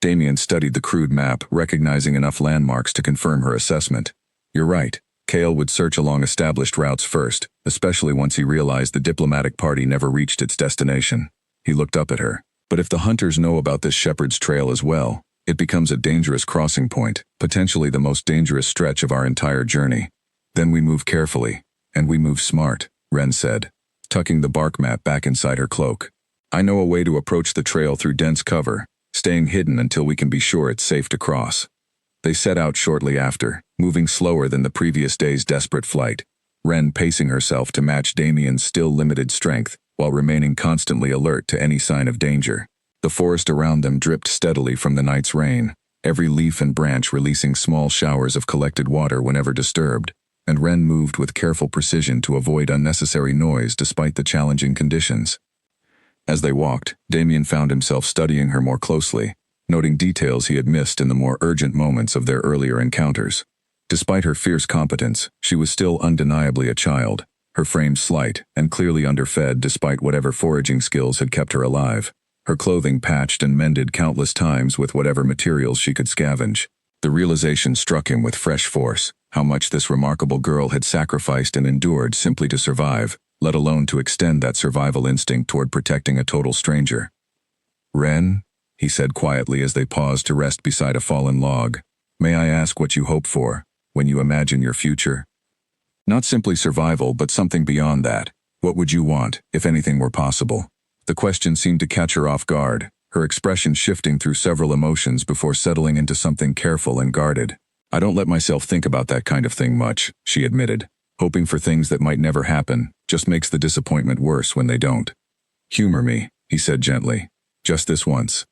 Damien studied the crude map, recognizing enough landmarks to confirm her assessment. "You're right. Kale would search along established routes first, especially once he realized the diplomatic party never reached its destination." He looked up at her. "But if the hunters know about this shepherd's trail as well, it becomes a dangerous crossing point, potentially the most dangerous stretch of our entire journey. Then we move carefully, and we move smart," Ren said, tucking the bark map back inside her cloak. "I know a way to approach the trail through dense cover, staying hidden until we can be sure it's safe to cross." They set out shortly after, moving slower than the previous day's desperate flight, Ren pacing herself to match Damien's still limited strength, while remaining constantly alert to any sign of danger. The forest around them dripped steadily from the night's rain, every leaf and branch releasing small showers of collected water whenever disturbed, and Ren moved with careful precision to avoid unnecessary noise despite the challenging conditions. As they walked, Damien found himself studying her more closely, noting details he had missed in the more urgent moments of their earlier encounters. Despite her fierce competence, she was still undeniably a child, her frame slight and clearly underfed despite whatever foraging skills had kept her alive, her clothing patched and mended countless times with whatever materials she could scavenge. The realization struck him with fresh force, how much this remarkable girl had sacrificed and endured simply to survive, let alone to extend that survival instinct toward protecting a total stranger. "Ren," he said quietly as they paused to rest beside a fallen log, "may I ask what you hope for, when you imagine your future? Not simply survival, but something beyond that. What would you want, if anything were possible?" The question seemed to catch her off guard, her expression shifting through several emotions before settling into something careful and guarded. "I don't let myself think about that kind of thing much," she admitted. "Hoping for things that might never happen just makes the disappointment worse when they don't." "Humor me," he said gently. "Just this once."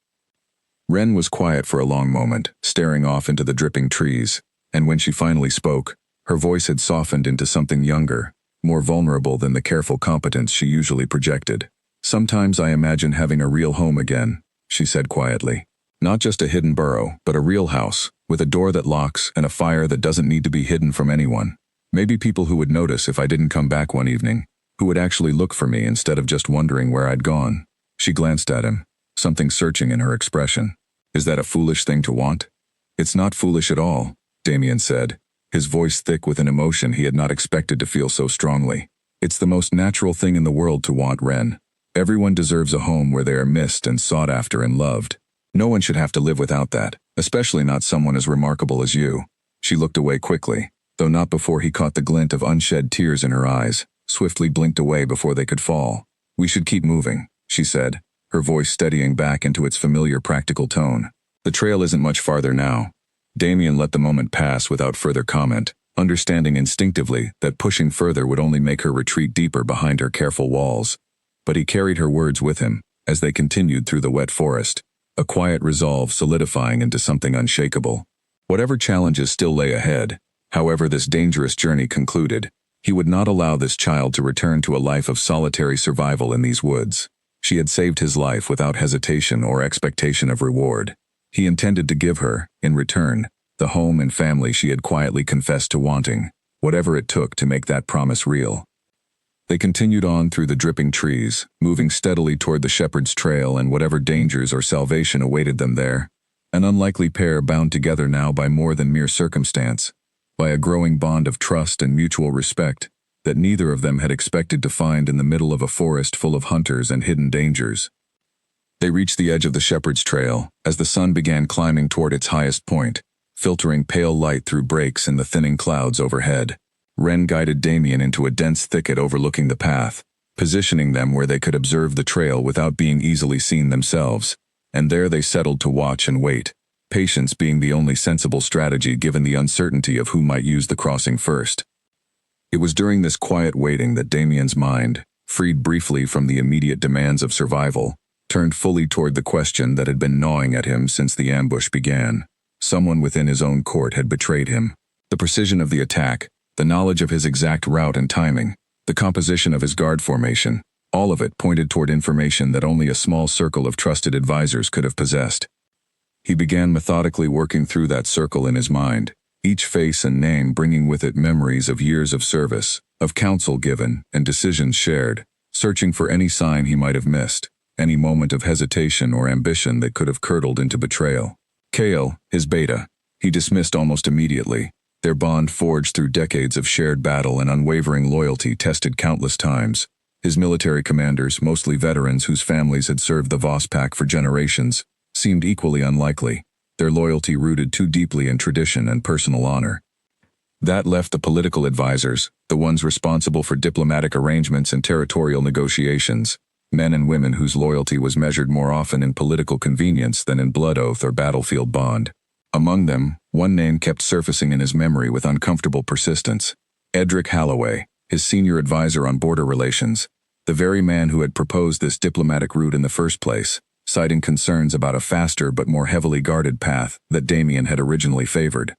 Ren was quiet for a long moment, staring off into the dripping trees, and when she finally spoke, her voice had softened into something younger, more vulnerable than the careful competence she usually projected. "Sometimes I imagine having a real home again," she said quietly. "Not just a hidden burrow, but a real house, with a door that locks and a fire that doesn't need to be hidden from anyone. Maybe people who would notice if I didn't come back one evening, who would actually look for me instead of just wondering where I'd gone." She glanced at him, something searching in her expression. "Is that a foolish thing to want?" "It's not foolish at all," Damien said, his voice thick with an emotion he had not expected to feel so strongly. "It's the most natural thing in the world to want, Ren. Everyone deserves a home where they are missed and sought after and loved. No one should have to live without that, especially not someone as remarkable as you." She looked away quickly, though not before he caught the glint of unshed tears in her eyes, swiftly blinked away before they could fall. "We should keep moving," she said, her voice steadying back into its familiar practical tone. "The trail isn't much farther now." Damien let the moment pass without further comment, understanding instinctively that pushing further would only make her retreat deeper behind her careful walls. But he carried her words with him, as they continued through the wet forest, a quiet resolve solidifying into something unshakable. Whatever challenges still lay ahead, however this dangerous journey concluded, He would not allow this child to return to a life of solitary survival in these woods. She had saved his life without hesitation or expectation of reward. He intended to give her, in return, the home and family she had quietly confessed to wanting, whatever it took to make that promise real. They continued on through the dripping trees, moving steadily toward the shepherd's trail and whatever dangers or salvation awaited them there. An unlikely pair bound together now by more than mere circumstance, by a growing bond of trust and mutual respect that neither of them had expected to find in the middle of a forest full of hunters and hidden dangers. They reached the edge of the shepherd's trail as the sun began climbing toward its highest point, filtering pale light through breaks in the thinning clouds overhead. Wren guided Damien into a dense thicket overlooking the path, positioning them where they could observe the trail without being easily seen themselves, and there they settled to watch and wait, patience being the only sensible strategy given the uncertainty of who might use the crossing first. It was during this quiet waiting that Damien's mind, freed briefly from the immediate demands of survival, turned fully toward the question that had been gnawing at him since the ambush began. Someone within his own court had betrayed him. The precision of the attack, the knowledge of his exact route and timing, the composition of his guard formation, all of it pointed toward information that only a small circle of trusted advisors could have possessed. He began methodically working through that circle in his mind, each face and name bringing with it memories of years of service, of counsel given, and decisions shared, searching for any sign he might have missed, any moment of hesitation or ambition that could have curdled into betrayal. Kale, his beta, he dismissed almost immediately. Their bond forged through decades of shared battle and unwavering loyalty tested countless times. His military commanders, mostly veterans whose families had served the Vospak for generations, seemed equally unlikely, their loyalty rooted too deeply in tradition and personal honor. That left the political advisors, the ones responsible for diplomatic arrangements and territorial negotiations, men and women whose loyalty was measured more often in political convenience than in blood oath or battlefield bond. Among them, one name kept surfacing in his memory with uncomfortable persistence: Edric Halloway, his senior advisor on border relations, the very man who had proposed this diplomatic route in the first place, citing concerns about a faster but more heavily guarded path that Damien had originally favored.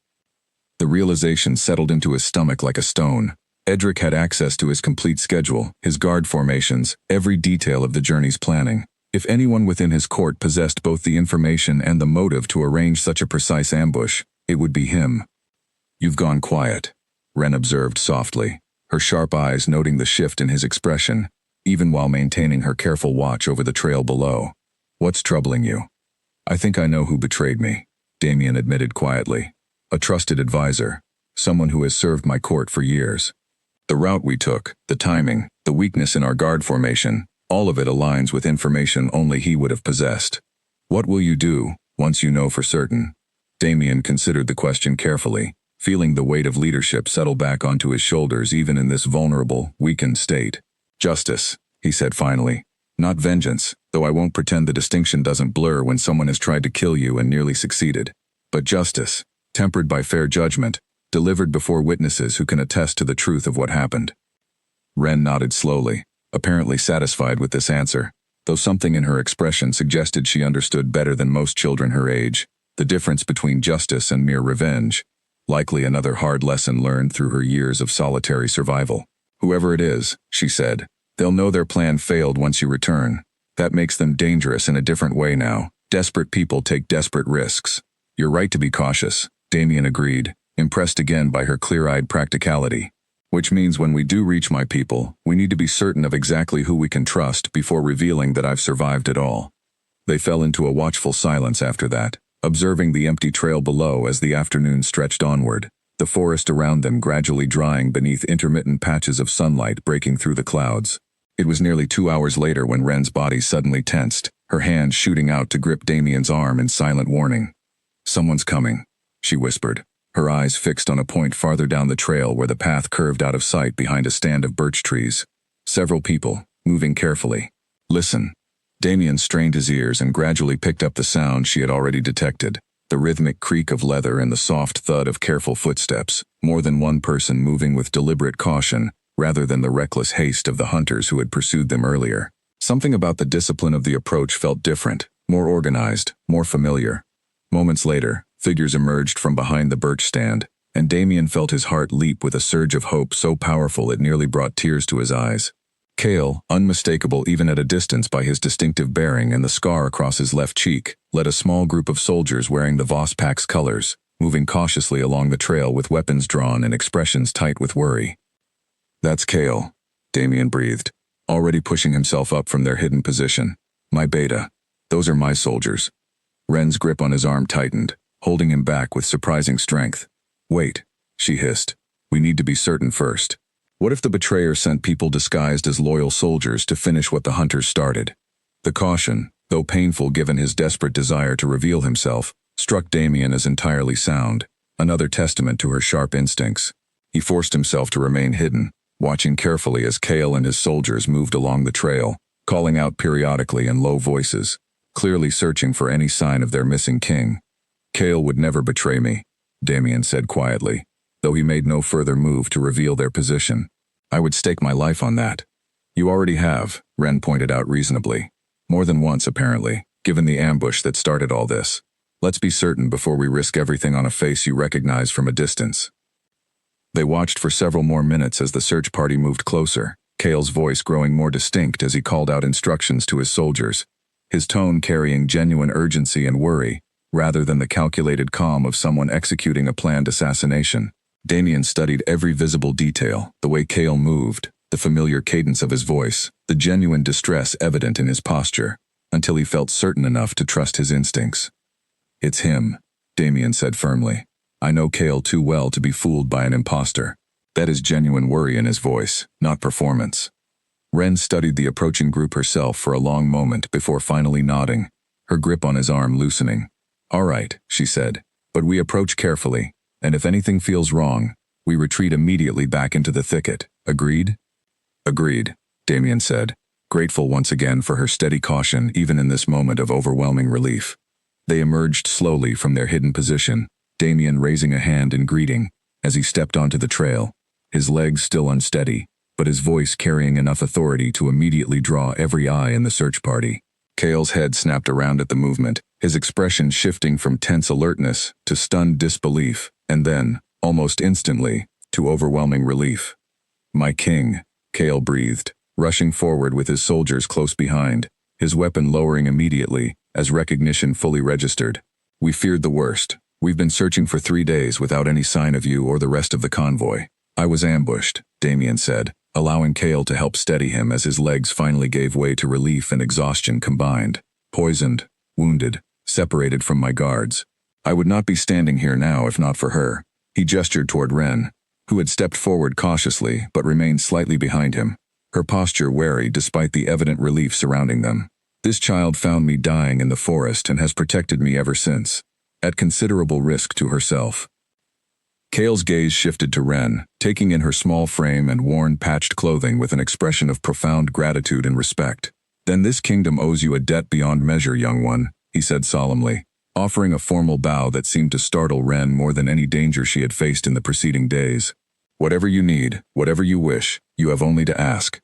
The realization settled into his stomach like a stone. Edric had access to his complete schedule, his guard formations, every detail of the journey's planning. If anyone within his court possessed both the information and the motive to arrange such a precise ambush, it would be him. "You've gone quiet," Wren observed softly, her sharp eyes noting the shift in his expression, even while maintaining her careful watch over the trail below. "What's troubling you?" "I think I know who betrayed me," Damien admitted quietly. "A trusted advisor, someone who has served my court for years. The route we took, the timing, the weakness in our guard formation, all of it aligns with information only he would have possessed. What will you do, once you know for certain?" Damien considered the question carefully, feeling the weight of leadership settle back onto his shoulders even in this vulnerable, weakened state. "Justice," he said finally. "Not vengeance, though I won't pretend the distinction doesn't blur when someone has tried to kill you and nearly succeeded. But justice, tempered by fair judgment, delivered before witnesses who can attest to the truth of what happened." Wren nodded slowly, apparently satisfied with this answer, though something in her expression suggested she understood better than most children her age, the difference between justice and mere revenge, likely another hard lesson learned through her years of solitary survival. "Whoever it is," she said, "they'll know their plan failed once you return. That makes them dangerous in a different way now. Desperate people take desperate risks." "You're right to be cautious," Damien agreed, impressed again by her clear-eyed practicality. "Which means when we do reach my people, we need to be certain of exactly who we can trust before revealing that I've survived it all." They fell into a watchful silence after that, observing the empty trail below as the afternoon stretched onward, the forest around them gradually drying beneath intermittent patches of sunlight breaking through the clouds. It was nearly 2 hours later when Wren's body suddenly tensed, her hand shooting out to grip Damien's arm in silent warning. "Someone's coming," she whispered, her eyes fixed on a point farther down the trail where the path curved out of sight behind a stand of birch trees. Several people, moving carefully. "Listen." Damien strained his ears and gradually picked up the sound she had already detected, the rhythmic creak of leather and the soft thud of careful footsteps, more than one person moving with deliberate caution, rather than the reckless haste of the hunters who had pursued them earlier. Something about the discipline of the approach felt different, more organized, more familiar. Moments later, figures emerged from behind the birch stand, and Damien felt his heart leap with a surge of hope so powerful it nearly brought tears to his eyes. Kale, unmistakable even at a distance by his distinctive bearing and the scar across his left cheek, led a small group of soldiers wearing the Vosspack's colors, moving cautiously along the trail with weapons drawn and expressions tight with worry. "That's Kale," Damien breathed, already pushing himself up from their hidden position. "My beta. Those are my soldiers." Ren's grip on his arm tightened, holding him back with surprising strength. "Wait," she hissed. "We need to be certain first. What if the betrayer sent people disguised as loyal soldiers to finish what the hunters started?" The caution, though painful given his desperate desire to reveal himself, struck Damien as entirely sound, another testament to her sharp instincts. He forced himself to remain hidden, watching carefully as Kale and his soldiers moved along the trail, calling out periodically in low voices, clearly searching for any sign of their missing king. "Kale would never betray me," Damien said quietly, though he made no further move to reveal their position. "I would stake my life on that." "You already have," Ren pointed out reasonably. "More than once, apparently, given the ambush that started all this. Let's be certain before we risk everything on a face you recognize from a distance." They watched for several more minutes as the search party moved closer, Kale's voice growing more distinct as he called out instructions to his soldiers, his tone carrying genuine urgency and worry, rather than the calculated calm of someone executing a planned assassination. Damien studied every visible detail, the way Kale moved, the familiar cadence of his voice, the genuine distress evident in his posture, until he felt certain enough to trust his instincts. "It's him," Damien said firmly. "I know Kale too well to be fooled by an imposter." That is genuine worry in his voice, not performance. Ren studied the approaching group herself for a long moment before finally nodding, her grip on his arm loosening. "All right," she said, "but we approach carefully, and if anything feels wrong, we retreat immediately back into the thicket. Agreed?" "Agreed," Damien said, grateful once again for her steady caution even in this moment of overwhelming relief. They emerged slowly from their hidden position, Damien raising a hand in greeting as he stepped onto the trail, his legs still unsteady, but his voice carrying enough authority to immediately draw every eye in the search party. Kale's head snapped around at the movement, his expression shifting from tense alertness to stunned disbelief, and then, almost instantly, to overwhelming relief. "My king," Kale breathed, rushing forward with his soldiers close behind, his weapon lowering immediately, as recognition fully registered. "We feared the worst. We've been searching for 3 days without any sign of you or the rest of the convoy." "I was ambushed," Damien said, allowing Kale to help steady him as his legs finally gave way to relief and exhaustion combined. "Poisoned, wounded, separated from my guards. I would not be standing here now if not for her." He gestured toward Ren, who had stepped forward cautiously but remained slightly behind him, her posture wary despite the evident relief surrounding them. "This child found me dying in the forest and has protected me ever since, at considerable risk to herself." Kale's gaze shifted to Ren, taking in her small frame and worn, patched clothing with an expression of profound gratitude and respect. "Then this kingdom owes you a debt beyond measure, young one," he said solemnly, offering a formal bow that seemed to startle Ren more than any danger she had faced in the preceding days. "Whatever you need, whatever you wish, you have only to ask."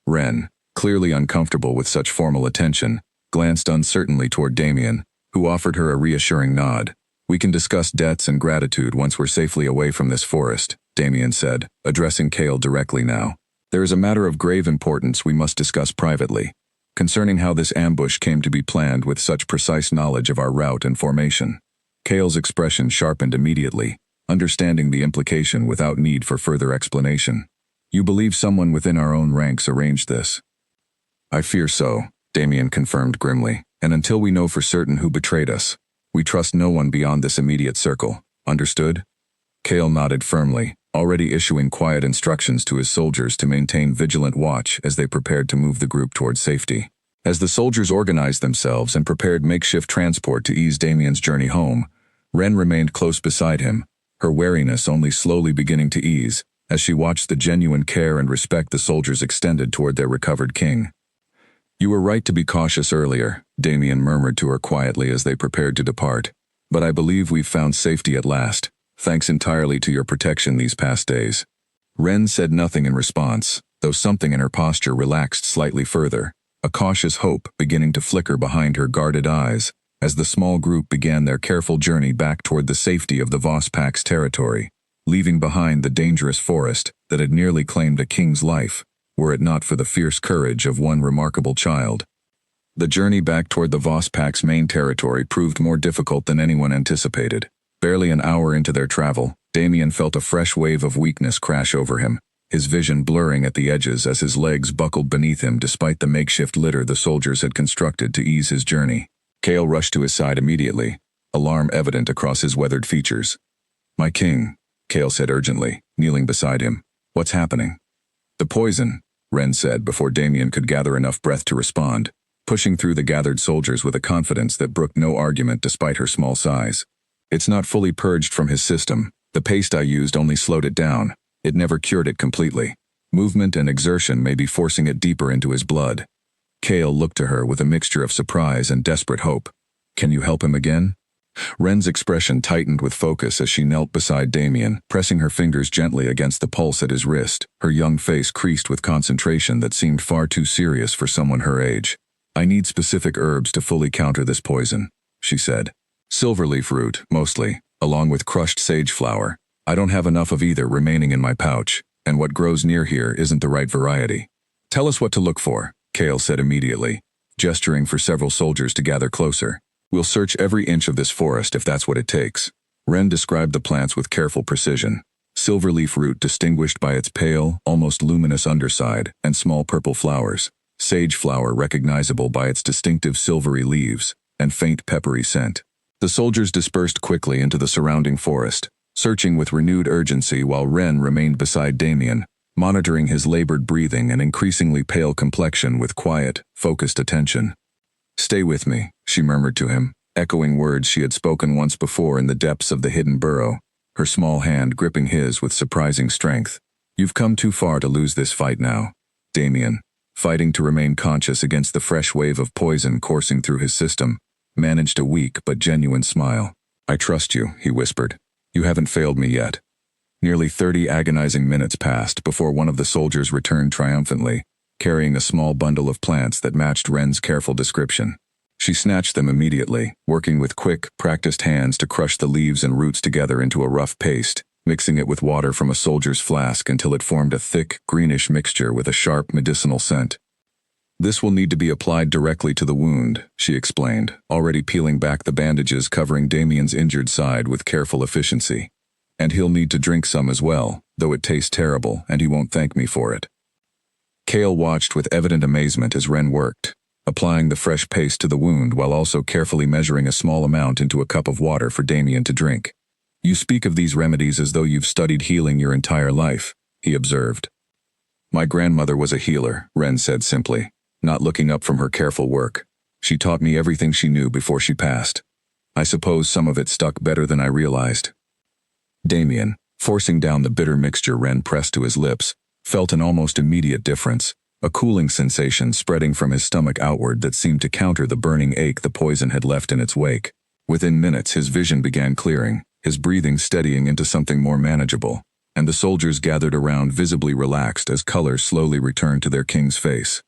Ren, clearly uncomfortable with such formal attention, glanced uncertainly toward Damien, who offered her a reassuring nod. "We can discuss debts and gratitude once we're safely away from this forest," Damien said, addressing Kale directly now. "There is a matter of grave importance we must discuss privately, concerning how this ambush came to be planned with such precise knowledge of our route and formation." Kale's expression sharpened immediately, understanding the implication without need for further explanation. "You believe someone within our own ranks arranged this?" "I fear so," Damien confirmed grimly, "and until we know for certain who betrayed us, we trust no one beyond this immediate circle. Understood?" Kale nodded firmly, already issuing quiet instructions to his soldiers to maintain vigilant watch as they prepared to move the group towards safety. As the soldiers organized themselves and prepared makeshift transport to ease Damien's journey home, Ren remained close beside him, her wariness only slowly beginning to ease as she watched the genuine care and respect the soldiers extended toward their recovered king. "You were right to be cautious earlier," Damien murmured to her quietly as they prepared to depart. "But I believe we've found safety at last, thanks entirely to your protection these past days." Ren said nothing in response, though something in her posture relaxed slightly further, a cautious hope beginning to flicker behind her guarded eyes as the small group began their careful journey back toward the safety of the Vosspack's territory, leaving behind the dangerous forest that had nearly claimed a king's life, were it not for the fierce courage of one remarkable child. The journey back toward the Voss Pack's main territory proved more difficult than anyone anticipated. Barely an hour into their travel, Damien felt a fresh wave of weakness crash over him, his vision blurring at the edges as his legs buckled beneath him despite the makeshift litter the soldiers had constructed to ease his journey. Cale rushed to his side immediately, alarm evident across his weathered features. "My king," Cale said urgently, kneeling beside him. "What's happening?" "The poison," Ren said before Damien could gather enough breath to respond, pushing through the gathered soldiers with a confidence that brooked no argument despite her small size. "It's not fully purged from his system. The paste I used only slowed it down. It never cured it completely. Movement and exertion may be forcing it deeper into his blood." Cale looked to her with a mixture of surprise and desperate hope. "Can you help him again?" Ren's expression tightened with focus as she knelt beside Damien, pressing her fingers gently against the pulse at his wrist, her young face creased with concentration that seemed far too serious for someone her age. "I need specific herbs to fully counter this poison," she said. "Silverleaf root, mostly, along with crushed sage flower. I don't have enough of either remaining in my pouch, and what grows near here isn't the right variety." "Tell us what to look for," Cale said immediately, gesturing for several soldiers to gather closer. "We'll search every inch of this forest if that's what it takes." Ren described the plants with careful precision. Silverleaf root distinguished by its pale, almost luminous underside and small purple flowers. Sage flower recognizable by its distinctive silvery leaves and faint peppery scent. The soldiers dispersed quickly into the surrounding forest, searching with renewed urgency while Ren remained beside Damien, monitoring his labored breathing and increasingly pale complexion with quiet, focused attention. "Stay with me," she murmured to him, echoing words she had spoken once before in the depths of the hidden burrow, her small hand gripping his with surprising strength. "You've come too far to lose this fight now." Damien, fighting to remain conscious against the fresh wave of poison coursing through his system, managed a weak but genuine smile. "I trust you," he whispered. "You haven't failed me yet." Nearly 30 agonizing minutes passed before one of the soldiers returned triumphantly, carrying a small bundle of plants that matched Ren's careful description. She snatched them immediately, working with quick, practiced hands to crush the leaves and roots together into a rough paste, mixing it with water from a soldier's flask until it formed a thick, greenish mixture with a sharp medicinal scent. "This will need to be applied directly to the wound," she explained, already peeling back the bandages covering Damien's injured side with careful efficiency. "And he'll need to drink some as well, though it tastes terrible and he won't thank me for it." Cale watched with evident amazement as Ren worked, applying the fresh paste to the wound while also carefully measuring a small amount into a cup of water for Damien to drink. "You speak of these remedies as though you've studied healing your entire life," he observed. "My grandmother was a healer," Ren said simply, not looking up from her careful work. "She taught me everything she knew before she passed. I suppose some of it stuck better than I realized." Damien, forcing down the bitter mixture Ren pressed to his lips, felt an almost immediate difference, a cooling sensation spreading from his stomach outward that seemed to counter the burning ache the poison had left in its wake. Within minutes his vision began clearing, his breathing steadying into something more manageable, and the soldiers gathered around visibly relaxed as color slowly returned to their king's face.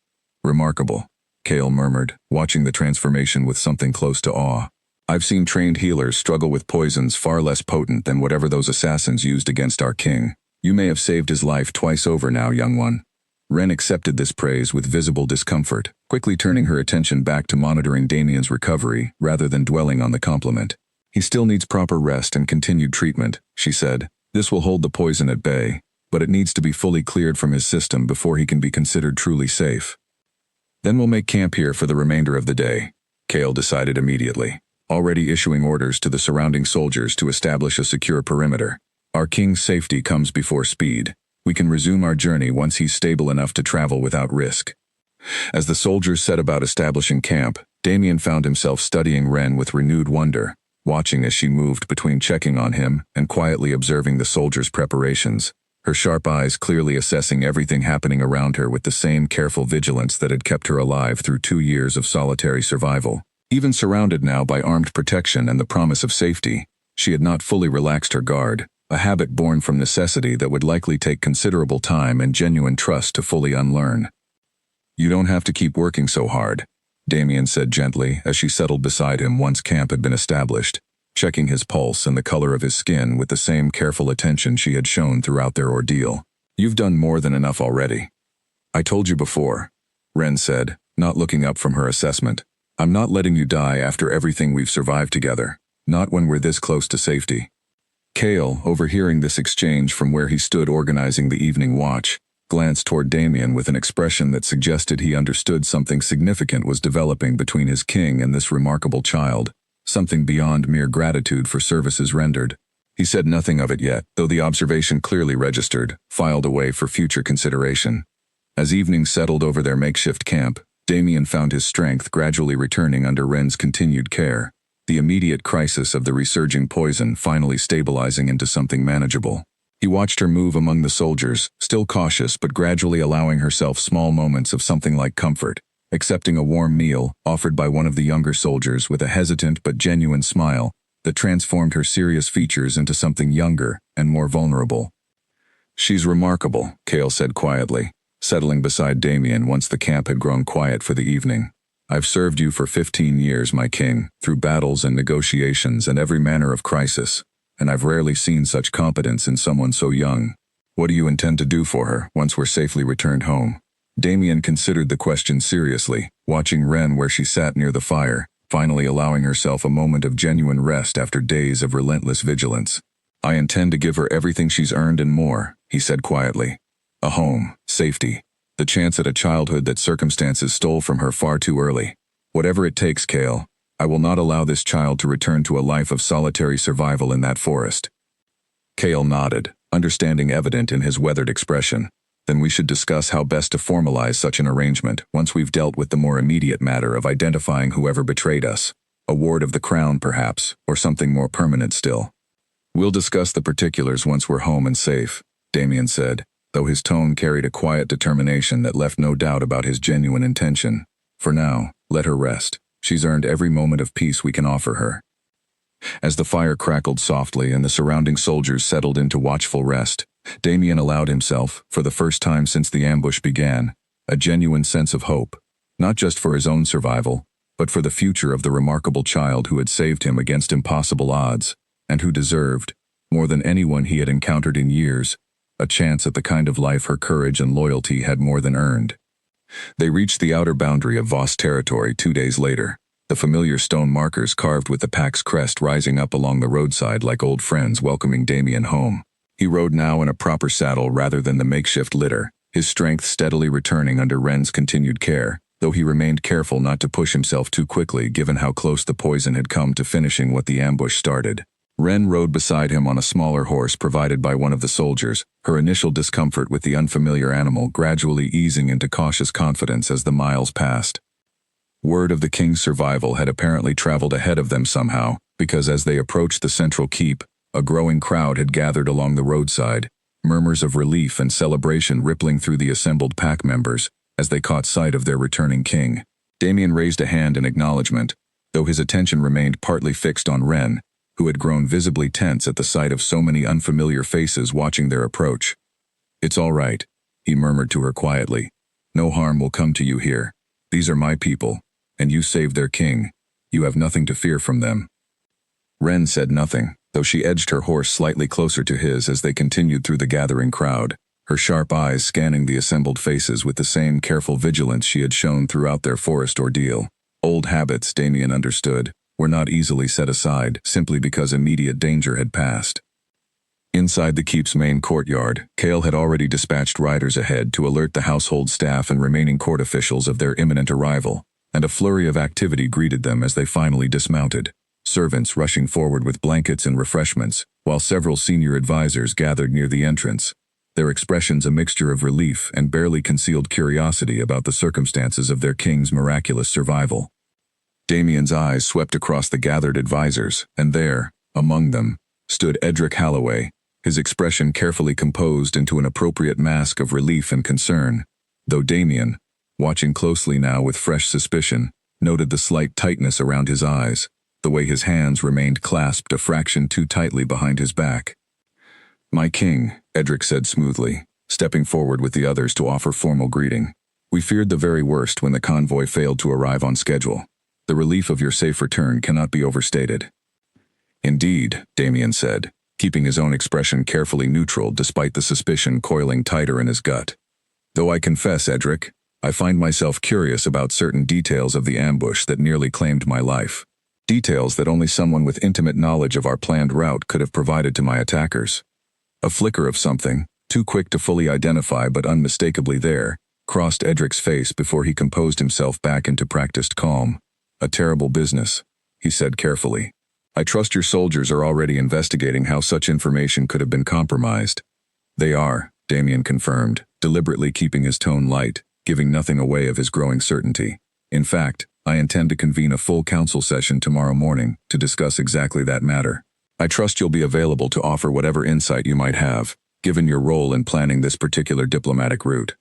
"Remarkable," Cale murmured, watching the transformation with something close to awe. "I've seen trained healers struggle with poisons far less potent than whatever those assassins used against our king. You may have saved his life twice over now, young one." Ren accepted this praise with visible discomfort, quickly turning her attention back to monitoring Damien's recovery rather than dwelling on the compliment. "He still needs proper rest and continued treatment," she said. "This will hold the poison at bay, but it needs to be fully cleared from his system before he can be considered truly safe." "Then we'll make camp here for the remainder of the day," Cale decided immediately, already issuing orders to the surrounding soldiers to establish a secure perimeter. "Our king's safety comes before speed. We can resume our journey once he's stable enough to travel without risk." As the soldiers set about establishing camp, Damien found himself studying Ren with renewed wonder, watching as she moved between checking on him and quietly observing the soldiers' preparations, her sharp eyes clearly assessing everything happening around her with the same careful vigilance that had kept her alive through 2 years of solitary survival. Even surrounded now by armed protection and the promise of safety, she had not fully relaxed her guard, a habit born from necessity that would likely take considerable time and genuine trust to fully unlearn. "You don't have to keep working so hard," Damien said gently as she settled beside him once camp had been established. checking his pulse and the color of his skin with the same careful attention she had shown throughout their ordeal. "You've done more than enough already." "I told you before," Ren said, not looking up from her assessment. "I'm not letting you die after everything we've survived together. Not when we're this close to safety." Kale, overhearing this exchange from where he stood organizing the evening watch, glanced toward Damien with an expression that suggested he understood something significant was developing between his king and this remarkable child, something beyond mere gratitude for services rendered. He said nothing of it yet, though the observation clearly registered, filed away for future consideration. As evening settled over their makeshift camp, Damien found his strength gradually returning under Ren's continued care, the immediate crisis of the resurging poison finally stabilizing into something manageable. He watched her move among the soldiers, still cautious but gradually allowing herself small moments of something like comfort, accepting a warm meal offered by one of the younger soldiers with a hesitant but genuine smile that transformed her serious features into something younger and more vulnerable. "She's remarkable," Kale said quietly, settling beside Damien once the camp had grown quiet for the evening. "I've served you for 15 years, my king, through battles and negotiations and every manner of crisis, and I've rarely seen such competence in someone so young. What do you intend to do for her once we're safely returned home?" Damien considered the question seriously, watching Ren where she sat near the fire, finally allowing herself a moment of genuine rest after days of relentless vigilance. "I intend to give her everything she's earned and more," he said quietly. "A home, safety, the chance at a childhood that circumstances stole from her far too early. Whatever it takes, Kale, I will not allow this child to return to a life of solitary survival in that forest." Kale nodded, understanding evident in his weathered expression. "Then we should discuss how best to formalize such an arrangement once we've dealt with the more immediate matter of identifying whoever betrayed us. A ward of the crown, perhaps, or something more permanent still." "We'll discuss the particulars once we're home and safe," Damien said, though his tone carried a quiet determination that left no doubt about his genuine intention. "For now, let her rest. She's earned every moment of peace we can offer her." As the fire crackled softly and the surrounding soldiers settled into watchful rest, Damien allowed himself, for the first time since the ambush began, a genuine sense of hope, not just for his own survival, but for the future of the remarkable child who had saved him against impossible odds, and who deserved, more than anyone he had encountered in years, a chance at the kind of life her courage and loyalty had more than earned. They reached the outer boundary of Voss territory 2 days later, the familiar stone markers carved with the pack's crest rising up along the roadside like old friends welcoming Damien home. He rode now in a proper saddle rather than the makeshift litter, his strength steadily returning under Ren's continued care, though he remained careful not to push himself too quickly given how close the poison had come to finishing what the ambush started. Ren rode beside him on a smaller horse provided by one of the soldiers, her initial discomfort with the unfamiliar animal gradually easing into cautious confidence as the miles passed. Word of the king's survival had apparently traveled ahead of them somehow, because as they approached the central keep, a growing crowd had gathered along the roadside, murmurs of relief and celebration rippling through the assembled pack members as they caught sight of their returning king. Damien raised a hand in acknowledgement, though his attention remained partly fixed on Ren, who had grown visibly tense at the sight of so many unfamiliar faces watching their approach. "It's all right," he murmured to her quietly. "No harm will come to you here. These are my people, and you saved their king. You have nothing to fear from them." Ren said nothing, though she edged her horse slightly closer to his as they continued through the gathering crowd, her sharp eyes scanning the assembled faces with the same careful vigilance she had shown throughout their forest ordeal. Old habits, Damien understood, were not easily set aside simply because immediate danger had passed. Inside the keep's main courtyard, Kale had already dispatched riders ahead to alert the household staff and remaining court officials of their imminent arrival, and a flurry of activity greeted them as they finally dismounted, servants rushing forward with blankets and refreshments, while several senior advisors gathered near the entrance, their expressions a mixture of relief and barely concealed curiosity about the circumstances of their king's miraculous survival. Damien's eyes swept across the gathered advisors, and there, among them, stood Edric Halloway, his expression carefully composed into an appropriate mask of relief and concern, though Damien, watching closely now with fresh suspicion, noted the slight tightness around his eyes, the way his hands remained clasped a fraction too tightly behind his back. "My king," Edric said smoothly, stepping forward with the others to offer formal greeting. "We feared the very worst when the convoy failed to arrive on schedule. The relief of your safe return cannot be overstated." Indeed, Damien said, keeping his own expression carefully neutral despite the suspicion coiling tighter in his gut. Though I confess, Edric, I find myself curious about certain details of the ambush that nearly claimed my life. Details that only someone with intimate knowledge of our planned route could have provided to my attackers. A flicker of something, too quick to fully identify but unmistakably there, crossed Edric's face before he composed himself back into practiced calm. A terrible business, he said carefully. I trust your soldiers are already investigating how such information could have been compromised. They are, Damien confirmed, deliberately keeping his tone light, giving nothing away of his growing certainty. In fact, I intend to convene a full council session tomorrow morning to discuss exactly that matter. I trust you'll be available to offer whatever insight you might have, given your role in planning this particular diplomatic route.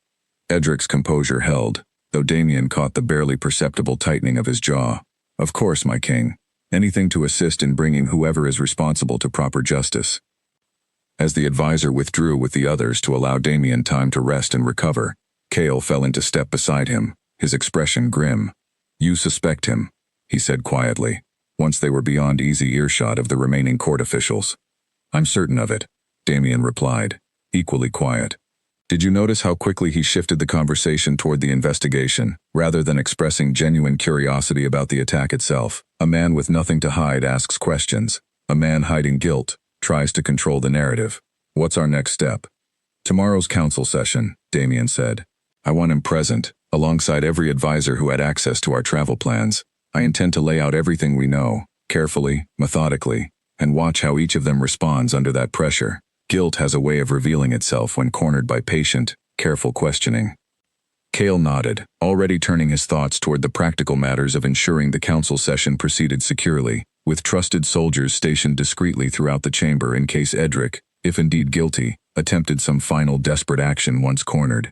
Edric's composure held, though Damien caught the barely perceptible tightening of his jaw. Of course, my king. Anything to assist in bringing whoever is responsible to proper justice. As the advisor withdrew with the others to allow Damien time to rest and recover, Cale fell into step beside him, his expression grim. You suspect him, he said quietly, once they were beyond easy earshot of the remaining court officials. I'm certain of it, Damien replied, equally quiet. Did you notice how quickly he shifted the conversation toward the investigation, rather than expressing genuine curiosity about the attack itself? A man with nothing to hide asks questions. A man hiding guilt tries to control the narrative. What's our next step? Tomorrow's council session, Damien said. I want him present, alongside every advisor who had access to our travel plans. I intend to lay out everything we know, carefully, methodically, and watch how each of them responds under that pressure. Guilt has a way of revealing itself when cornered by patient, careful questioning. Cale nodded, already turning his thoughts toward the practical matters of ensuring the council session proceeded securely, with trusted soldiers stationed discreetly throughout the chamber in case Edric, if indeed guilty, attempted some final desperate action once cornered.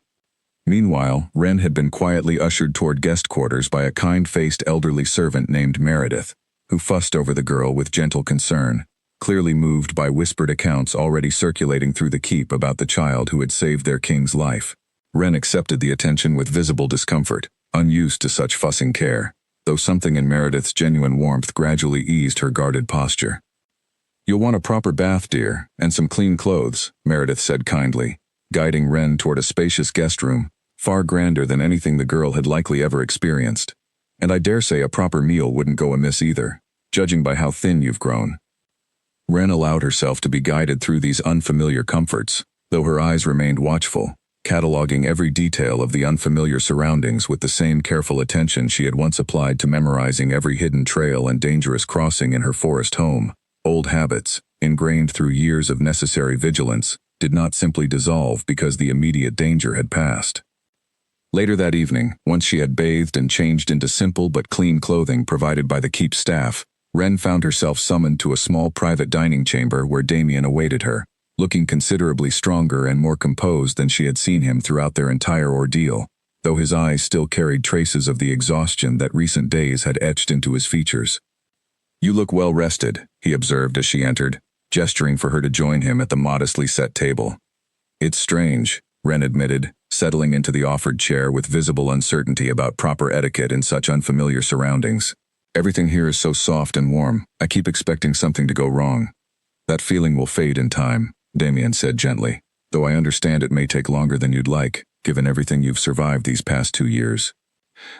Meanwhile, Wren had been quietly ushered toward guest quarters by a kind-faced elderly servant named Meredith, who fussed over the girl with gentle concern, clearly moved by whispered accounts already circulating through the keep about the child who had saved their king's life. Wren accepted the attention with visible discomfort, unused to such fussing care, though something in Meredith's genuine warmth gradually eased her guarded posture. You'll want a proper bath, dear, and some clean clothes, Meredith said kindly, guiding Wren toward a spacious guest room, far grander than anything the girl had likely ever experienced. And I dare say a proper meal wouldn't go amiss either, judging by how thin you've grown. Wren allowed herself to be guided through these unfamiliar comforts, though her eyes remained watchful, cataloging every detail of the unfamiliar surroundings with the same careful attention she had once applied to memorizing every hidden trail and dangerous crossing in her forest home. Old habits, ingrained through years of necessary vigilance, did not simply dissolve because the immediate danger had passed. Later that evening, once she had bathed and changed into simple but clean clothing provided by the keep staff, Wren found herself summoned to a small private dining chamber where Damien awaited her, looking considerably stronger and more composed than she had seen him throughout their entire ordeal, though his eyes still carried traces of the exhaustion that recent days had etched into his features. You look well rested, he observed as she entered, gesturing for her to join him at the modestly set table. It's strange, Wren admitted, settling into the offered chair with visible uncertainty about proper etiquette in such unfamiliar surroundings. Everything here is so soft and warm, I keep expecting something to go wrong. That feeling will fade in time, Damien said gently, though I understand it may take longer than you'd like, given everything you've survived these past 2 years.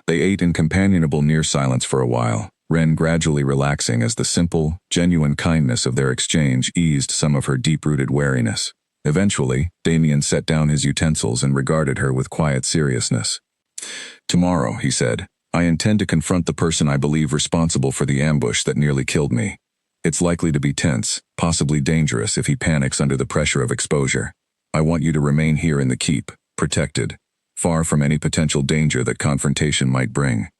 They ate in companionable near silence for a while, Wren gradually relaxing as the simple, genuine kindness of their exchange eased some of her deep-rooted wariness. Eventually, Damien set down his utensils and regarded her with quiet seriousness. Tomorrow, he said, I intend to confront the person I believe responsible for the ambush that nearly killed me. It's likely to be tense, possibly dangerous if he panics under the pressure of exposure. I want you to remain here in the keep, protected, far from any potential danger that confrontation might bring.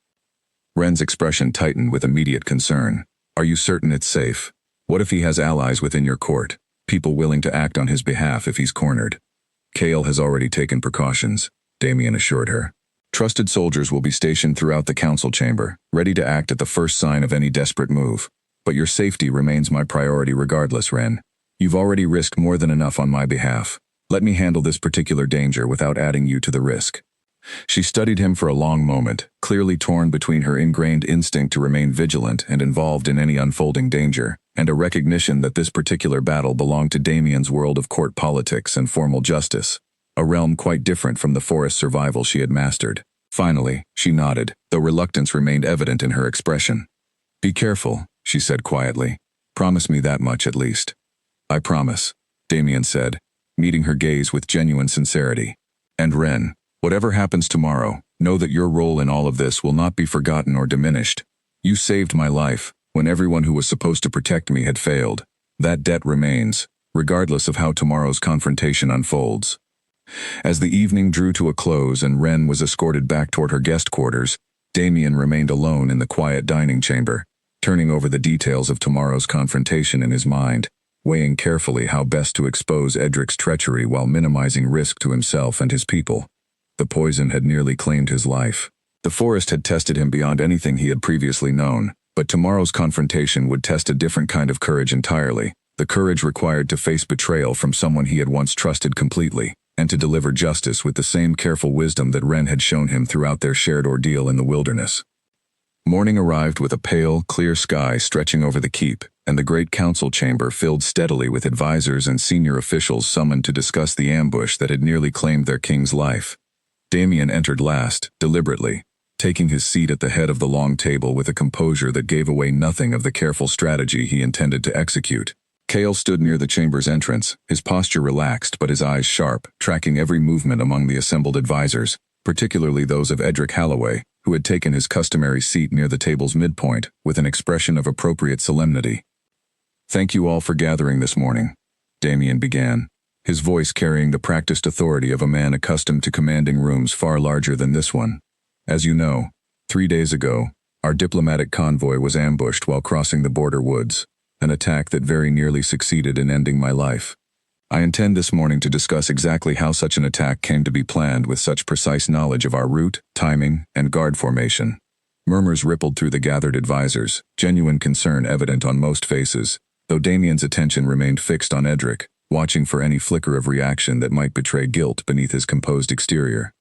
Wren's expression tightened with immediate concern. Are you certain it's safe? What if he has allies within your court, people willing to act on his behalf if he's cornered? Cale has already taken precautions, Damien assured her. Trusted soldiers will be stationed throughout the council chamber, ready to act at the first sign of any desperate move. But your safety remains my priority regardless, Wren. You've already risked more than enough on my behalf. Let me handle this particular danger without adding you to the risk. She studied him for a long moment, clearly torn between her ingrained instinct to remain vigilant and involved in any unfolding danger, and a recognition that this particular battle belonged to Damien's world of court politics and formal justice, a realm quite different from the forest survival she had mastered. Finally, she nodded, though reluctance remained evident in her expression. "Be careful," she said quietly. "Promise me that much at least." "I promise," Damien said, meeting her gaze with genuine sincerity. "And Ren, whatever happens tomorrow, know that your role in all of this will not be forgotten or diminished. You saved my life, when everyone who was supposed to protect me had failed. That debt remains, regardless of how tomorrow's confrontation unfolds." As the evening drew to a close and Ren was escorted back toward her guest quarters, Damien remained alone in the quiet dining chamber, turning over the details of tomorrow's confrontation in his mind, weighing carefully how best to expose Edric's treachery while minimizing risk to himself and his people. The poison had nearly claimed his life. The forest had tested him beyond anything he had previously known, but tomorrow's confrontation would test a different kind of courage entirely, the courage required to face betrayal from someone he had once trusted completely, and to deliver justice with the same careful wisdom that Ren had shown him throughout their shared ordeal in the wilderness. Morning arrived with a pale, clear sky stretching over the keep, and the great council chamber filled steadily with advisors and senior officials summoned to discuss the ambush that had nearly claimed their king's life. Damien entered last, deliberately, taking his seat at the head of the long table with a composure that gave away nothing of the careful strategy he intended to execute. Cale stood near the chamber's entrance, his posture relaxed but his eyes sharp, tracking every movement among the assembled advisors, particularly those of Edric Halloway, who had taken his customary seat near the table's midpoint, with an expression of appropriate solemnity. "Thank you all for gathering this morning," Damien began, his voice carrying the practiced authority of a man accustomed to commanding rooms far larger than this one. "As you know, 3 days ago, our diplomatic convoy was ambushed while crossing the border woods, an attack that very nearly succeeded in ending my life. I intend this morning to discuss exactly how such an attack came to be planned with such precise knowledge of our route, timing, and guard formation." Murmurs rippled through the gathered advisors, genuine concern evident on most faces, though Damien's attention remained fixed on Edric, watching for any flicker of reaction that might betray guilt beneath his composed exterior.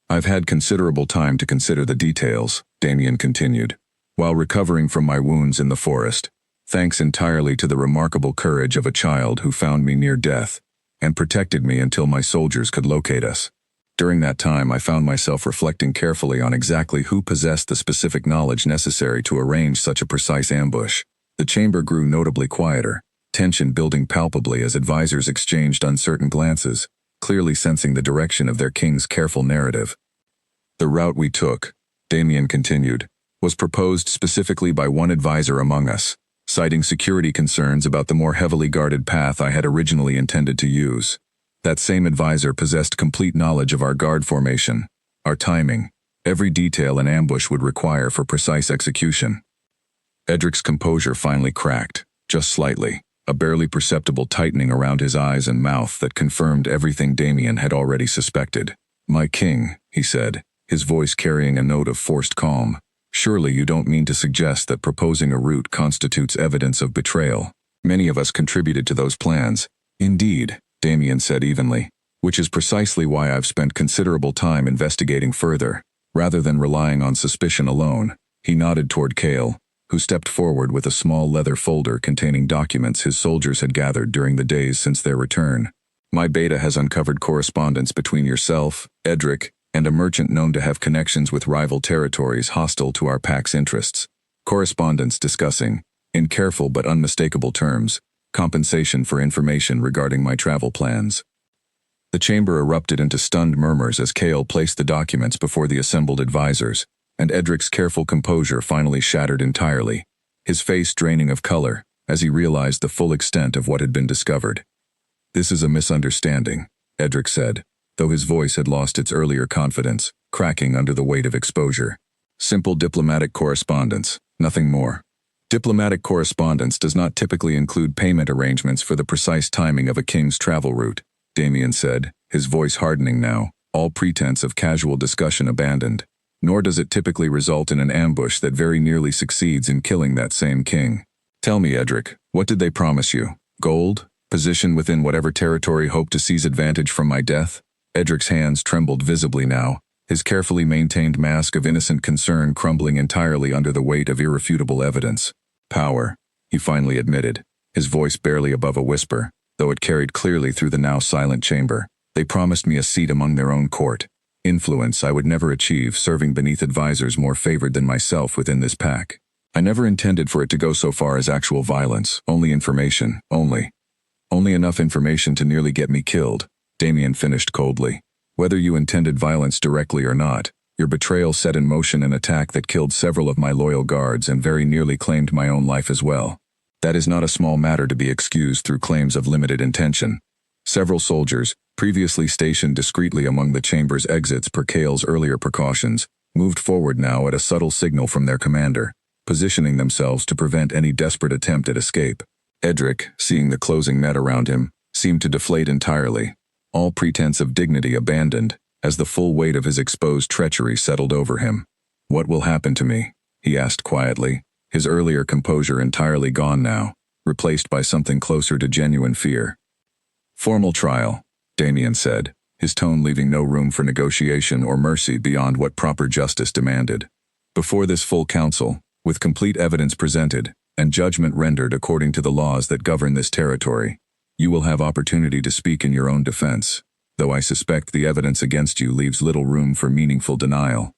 "I've had considerable time to consider the details," Damien continued, "while recovering from my wounds in the forest, thanks entirely to the remarkable courage of a child who found me near death and protected me until my soldiers could locate us. During that time, I found myself reflecting carefully on exactly who possessed the specific knowledge necessary to arrange such a precise ambush." The chamber grew notably quieter, tension building palpably as advisors exchanged uncertain glances, clearly sensing the direction of their king's careful narrative. "The route we took," Damien continued, "was proposed specifically by one advisor among us, citing security concerns about the more heavily guarded path I had originally intended to use. That same advisor possessed complete knowledge of our guard formation, our timing, every detail an ambush would require for precise execution." Edric's composure finally cracked, just slightly, a barely perceptible tightening around his eyes and mouth that confirmed everything Damien had already suspected. "My king," he said, his voice carrying a note of forced calm, "surely you don't mean to suggest that proposing a route constitutes evidence of betrayal? Many of us contributed to those plans." "Indeed," Damien said evenly, "which is precisely why I've spent considerable time investigating further, rather than relying on suspicion alone." He nodded toward Cale, who stepped forward with a small leather folder containing documents his soldiers had gathered during the days since their return. "My beta has uncovered correspondence between yourself, Edric, and a merchant known to have connections with rival territories hostile to our pack's interests. Correspondence discussing, in careful but unmistakable terms, compensation for information regarding my travel plans." The chamber erupted into stunned murmurs as Cale placed the documents before the assembled advisors, and Edric's careful composure finally shattered entirely, his face draining of color as he realized the full extent of what had been discovered. "This is a misunderstanding," Edric said, though his voice had lost its earlier confidence, cracking under the weight of exposure. "Simple diplomatic correspondence, nothing more." "Diplomatic correspondence does not typically include payment arrangements for the precise timing of a king's travel route," Damien said, his voice hardening now, all pretense of casual discussion abandoned. "Nor does it typically result in an ambush that very nearly succeeds in killing that same king. Tell me, Edric, what did they promise you? Gold? Position within whatever territory hoped to seize advantage from my death?" Edric's hands trembled visibly now, his carefully maintained mask of innocent concern crumbling entirely under the weight of irrefutable evidence. Power, he finally admitted, his voice barely above a whisper, though it carried clearly through the now silent chamber. They promised me a seat among their own court. Influence I would never achieve, serving beneath advisors more favored than myself within this pack. I never intended for it to go so far as actual violence, only information, only enough information to nearly get me killed, Damien finished coldly. Whether you intended violence directly or not, your betrayal set in motion an attack that killed several of my loyal guards and very nearly claimed my own life as well. That is not a small matter to be excused through claims of limited intention. Several soldiers, previously stationed discreetly among the chamber's exits per Kale's earlier precautions, moved forward now at a subtle signal from their commander, positioning themselves to prevent any desperate attempt at escape. Edric, seeing the closing net around him, seemed to deflate entirely, all pretense of dignity abandoned, as the full weight of his exposed treachery settled over him. "What will happen to me?" he asked quietly, his earlier composure entirely gone now, replaced by something closer to genuine fear. "Formal trial," Damien said, his tone leaving no room for negotiation or mercy beyond what proper justice demanded. "Before this full council, with complete evidence presented, and judgment rendered according to the laws that govern this territory, you will have opportunity to speak in your own defense, though I suspect the evidence against you leaves little room for meaningful denial."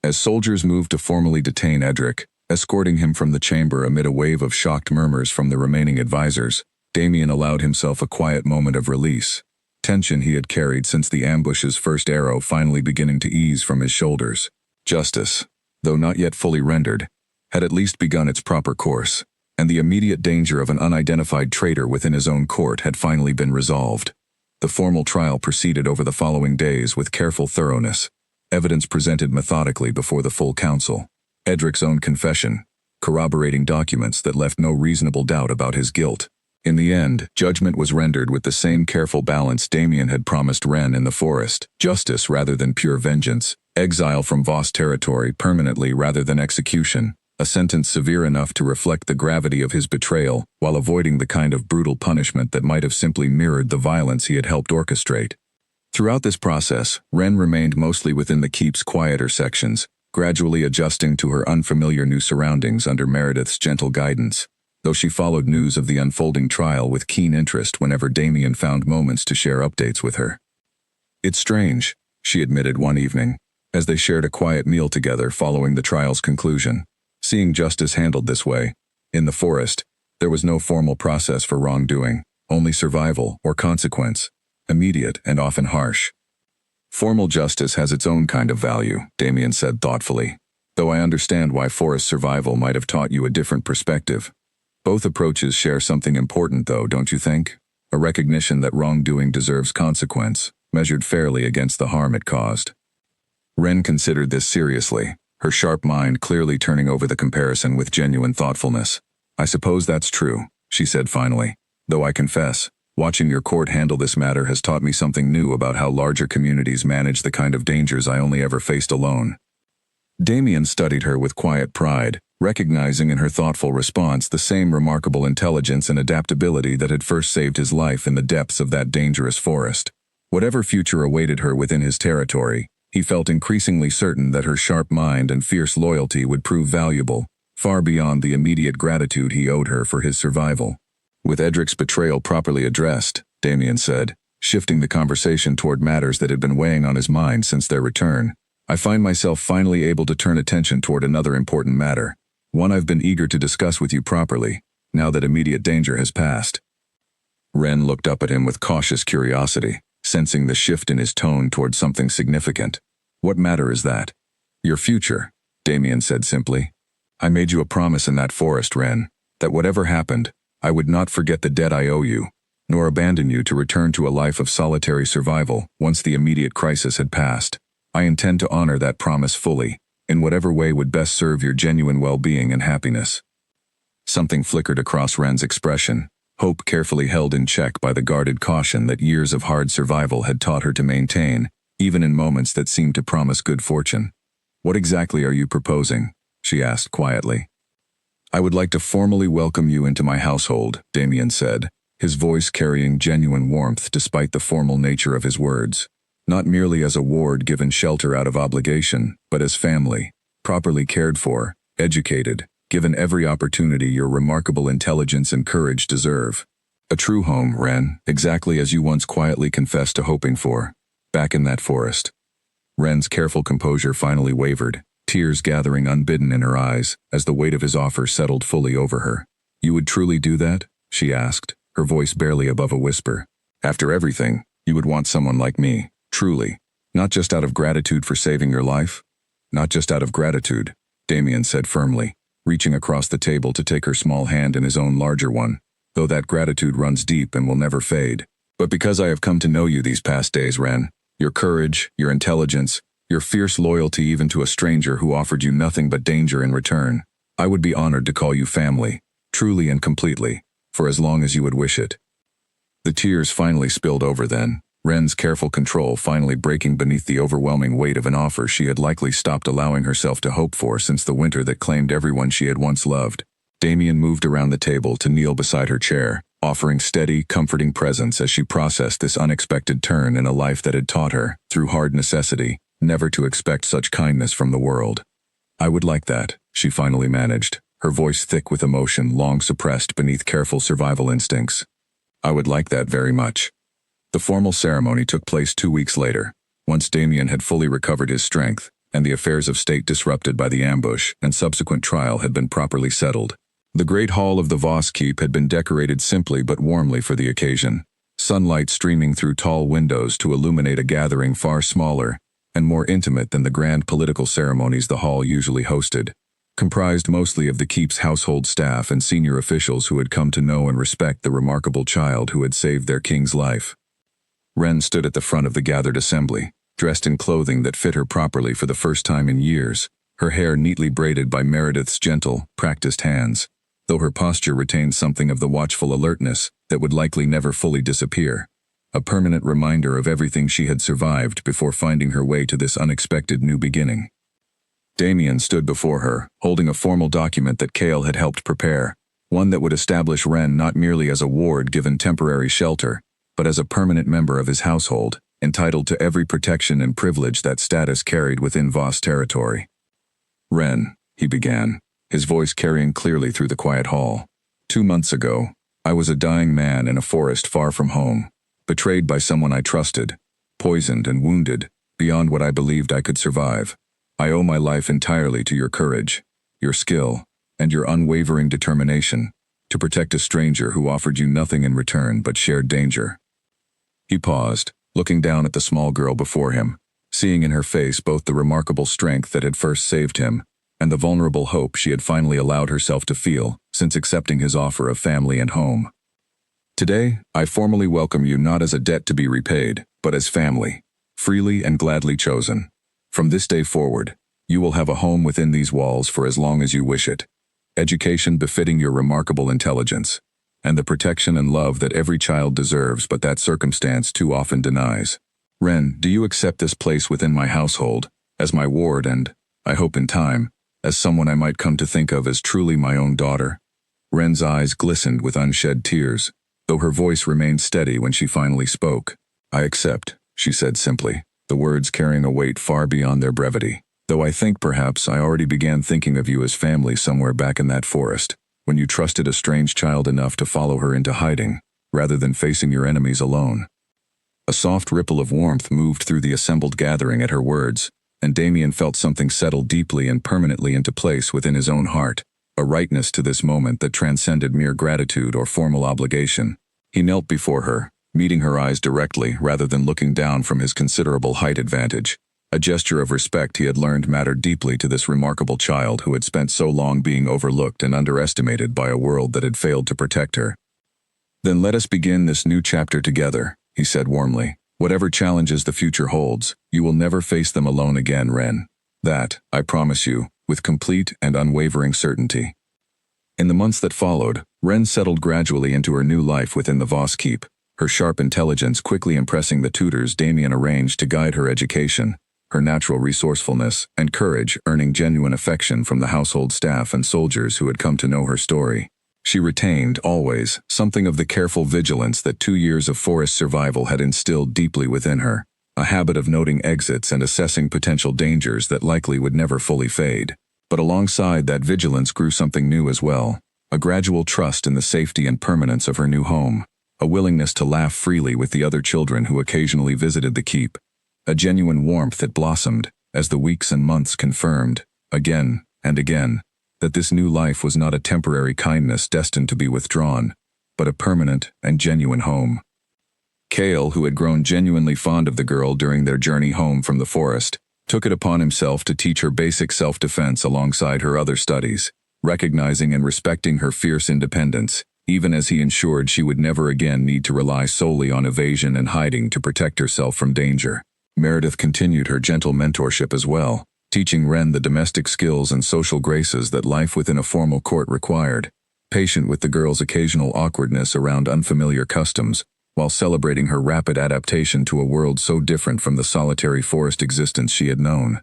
As soldiers moved to formally detain Edric, escorting him from the chamber amid a wave of shocked murmurs from the remaining advisors, Damien allowed himself a quiet moment of release, tension he had carried since the ambush's first arrow finally beginning to ease from his shoulders. Justice, though not yet fully rendered, had at least begun its proper course, and the immediate danger of an unidentified traitor within his own court had finally been resolved. The formal trial proceeded over the following days with careful thoroughness, evidence presented methodically before the full council, Edric's own confession, corroborating documents that left no reasonable doubt about his guilt. In the end, judgment was rendered with the same careful balance Damien had promised Ren in the forest: justice rather than pure vengeance, exile from Voss territory permanently rather than execution, a sentence severe enough to reflect the gravity of his betrayal while avoiding the kind of brutal punishment that might have simply mirrored the violence he had helped orchestrate. Throughout this process, Ren remained mostly within the keep's quieter sections, gradually adjusting to her unfamiliar new surroundings under Meredith's gentle guidance, though she followed news of the unfolding trial with keen interest whenever Damien found moments to share updates with her. "It's strange," she admitted one evening, as they shared a quiet meal together following the trial's conclusion. "Seeing justice handled this way, in the forest, there was no formal process for wrongdoing, only survival or consequence, immediate and often harsh." "Formal justice has its own kind of value," Damien said thoughtfully, "though I understand why forest survival might have taught you a different perspective. Both approaches share something important though, don't you think? A recognition that wrongdoing deserves consequence, measured fairly against the harm it caused." Ren considered this seriously, her sharp mind clearly turning over the comparison with genuine thoughtfulness. "I suppose that's true," she said finally, "though I confess, watching your court handle this matter has taught me something new about how larger communities manage the kind of dangers I only ever faced alone." Damien studied her with quiet pride, recognizing in her thoughtful response the same remarkable intelligence and adaptability that had first saved his life in the depths of that dangerous forest. Whatever future awaited her within his territory, he felt increasingly certain that her sharp mind and fierce loyalty would prove valuable, far beyond the immediate gratitude he owed her for his survival. "With Edric's betrayal properly addressed," Damien said, shifting the conversation toward matters that had been weighing on his mind since their return, "I find myself finally able to turn attention toward another important matter, one I've been eager to discuss with you properly, now that immediate danger has passed." Ren looked up at him with cautious curiosity, sensing the shift in his tone toward something significant. "What matter is that?" "Your future," Damien said simply. "I made you a promise in that forest, Ren, that whatever happened, I would not forget the debt I owe you, nor abandon you to return to a life of solitary survival once the immediate crisis had passed. I intend to honor that promise fully, in whatever way would best serve your genuine well-being and happiness." Something flickered across Ren's expression, hope carefully held in check by the guarded caution that years of hard survival had taught her to maintain, even in moments that seemed to promise good fortune. "What exactly are you proposing?" she asked quietly. "I would like to formally welcome you into my household," Damien said, his voice carrying genuine warmth despite the formal nature of his words. Not merely as a ward given shelter out of obligation, but as family, properly cared for, educated, given every opportunity your remarkable intelligence and courage deserve. A true home, Ren, exactly as you once quietly confessed to hoping for, back in that forest. Ren's careful composure finally wavered, tears gathering unbidden in her eyes as the weight of his offer settled fully over her. You would truly do that? She asked, her voice barely above a whisper. After everything, you would want someone like me, truly. Not just out of gratitude for saving your life? Not just out of gratitude, Damien said firmly, reaching across the table to take her small hand in his own larger one, though that gratitude runs deep and will never fade. But because I have come to know you these past days, Ren, your courage, your intelligence, your fierce loyalty even to a stranger who offered you nothing but danger in return, I would be honored to call you family, truly and completely, for as long as you would wish it. The tears finally spilled over then, Ren's careful control finally breaking beneath the overwhelming weight of an offer she had likely stopped allowing herself to hope for since the winter that claimed everyone she had once loved. Damien moved around the table to kneel beside her chair, offering steady, comforting presence as she processed this unexpected turn in a life that had taught her, through hard necessity, never to expect such kindness from the world. I would like that, she finally managed, her voice thick with emotion long suppressed beneath careful survival instincts. I would like that very much. The formal ceremony took place 2 weeks later, once Damien had fully recovered his strength, and the affairs of state disrupted by the ambush and subsequent trial had been properly settled. The great hall of the Voss Keep had been decorated simply but warmly for the occasion, sunlight streaming through tall windows to illuminate a gathering far smaller and more intimate than the grand political ceremonies the hall usually hosted, comprised mostly of the keep's household staff and senior officials who had come to know and respect the remarkable child who had saved their king's life. Ren stood at the front of the gathered assembly, dressed in clothing that fit her properly for the first time in years, her hair neatly braided by Meredith's gentle, practiced hands, though her posture retained something of the watchful alertness that would likely never fully disappear, a permanent reminder of everything she had survived before finding her way to this unexpected new beginning. Damien stood before her, holding a formal document that Cale had helped prepare, one that would establish Ren not merely as a ward given temporary shelter, but as a permanent member of his household, entitled to every protection and privilege that status carried within Voss territory. Ren, he began, his voice carrying clearly through the quiet hall. 2 months ago, I was a dying man in a forest far from home, betrayed by someone I trusted, poisoned and wounded, beyond what I believed I could survive. I owe my life entirely to your courage, your skill, and your unwavering determination to protect a stranger who offered you nothing in return but shared danger. He paused, looking down at the small girl before him, seeing in her face both the remarkable strength that had first saved him and the vulnerable hope she had finally allowed herself to feel since accepting his offer of family and home. Today, I formally welcome you not as a debt to be repaid, but as family, freely and gladly chosen. From this day forward, you will have a home within these walls for as long as you wish it, education befitting your remarkable intelligence, and the protection and love that every child deserves but that circumstance too often denies. Ren, do you accept this place within my household, as my ward and, I hope in time, as someone I might come to think of as truly my own daughter? Ren's eyes glistened with unshed tears, though her voice remained steady when she finally spoke. I accept, she said simply, the words carrying a weight far beyond their brevity, though I think perhaps I already began thinking of you as family somewhere back in that forest, when you trusted a strange child enough to follow her into hiding, rather than facing your enemies alone. A soft ripple of warmth moved through the assembled gathering at her words, and Damien felt something settle deeply and permanently into place within his own heart, a rightness to this moment that transcended mere gratitude or formal obligation. He knelt before her, meeting her eyes directly rather than looking down from his considerable height advantage, a gesture of respect he had learned mattered deeply to this remarkable child who had spent so long being overlooked and underestimated by a world that had failed to protect her. Then let us begin this new chapter together, he said warmly. Whatever challenges the future holds, you will never face them alone again, Ren. That, I promise you, with complete and unwavering certainty. In the months that followed, Ren settled gradually into her new life within the Voss Keep, her sharp intelligence quickly impressing the tutors Damien arranged to guide her education, her natural resourcefulness and courage earning genuine affection from the household staff and soldiers who had come to know her story. She retained, always, something of the careful vigilance that 2 years of forest survival had instilled deeply within her, a habit of noting exits and assessing potential dangers that likely would never fully fade. But alongside that vigilance grew something new as well, a gradual trust in the safety and permanence of her new home, a willingness to laugh freely with the other children who occasionally visited the keep, a genuine warmth that blossomed as the weeks and months confirmed, again and again, that this new life was not a temporary kindness destined to be withdrawn, but a permanent and genuine home. Cale, who had grown genuinely fond of the girl during their journey home from the forest, took it upon himself to teach her basic self-defense alongside her other studies, recognizing and respecting her fierce independence, even as he ensured she would never again need to rely solely on evasion and hiding to protect herself from danger. Meredith continued her gentle mentorship as well, teaching Wren the domestic skills and social graces that life within a formal court required, patient with the girl's occasional awkwardness around unfamiliar customs, while celebrating her rapid adaptation to a world so different from the solitary forest existence she had known.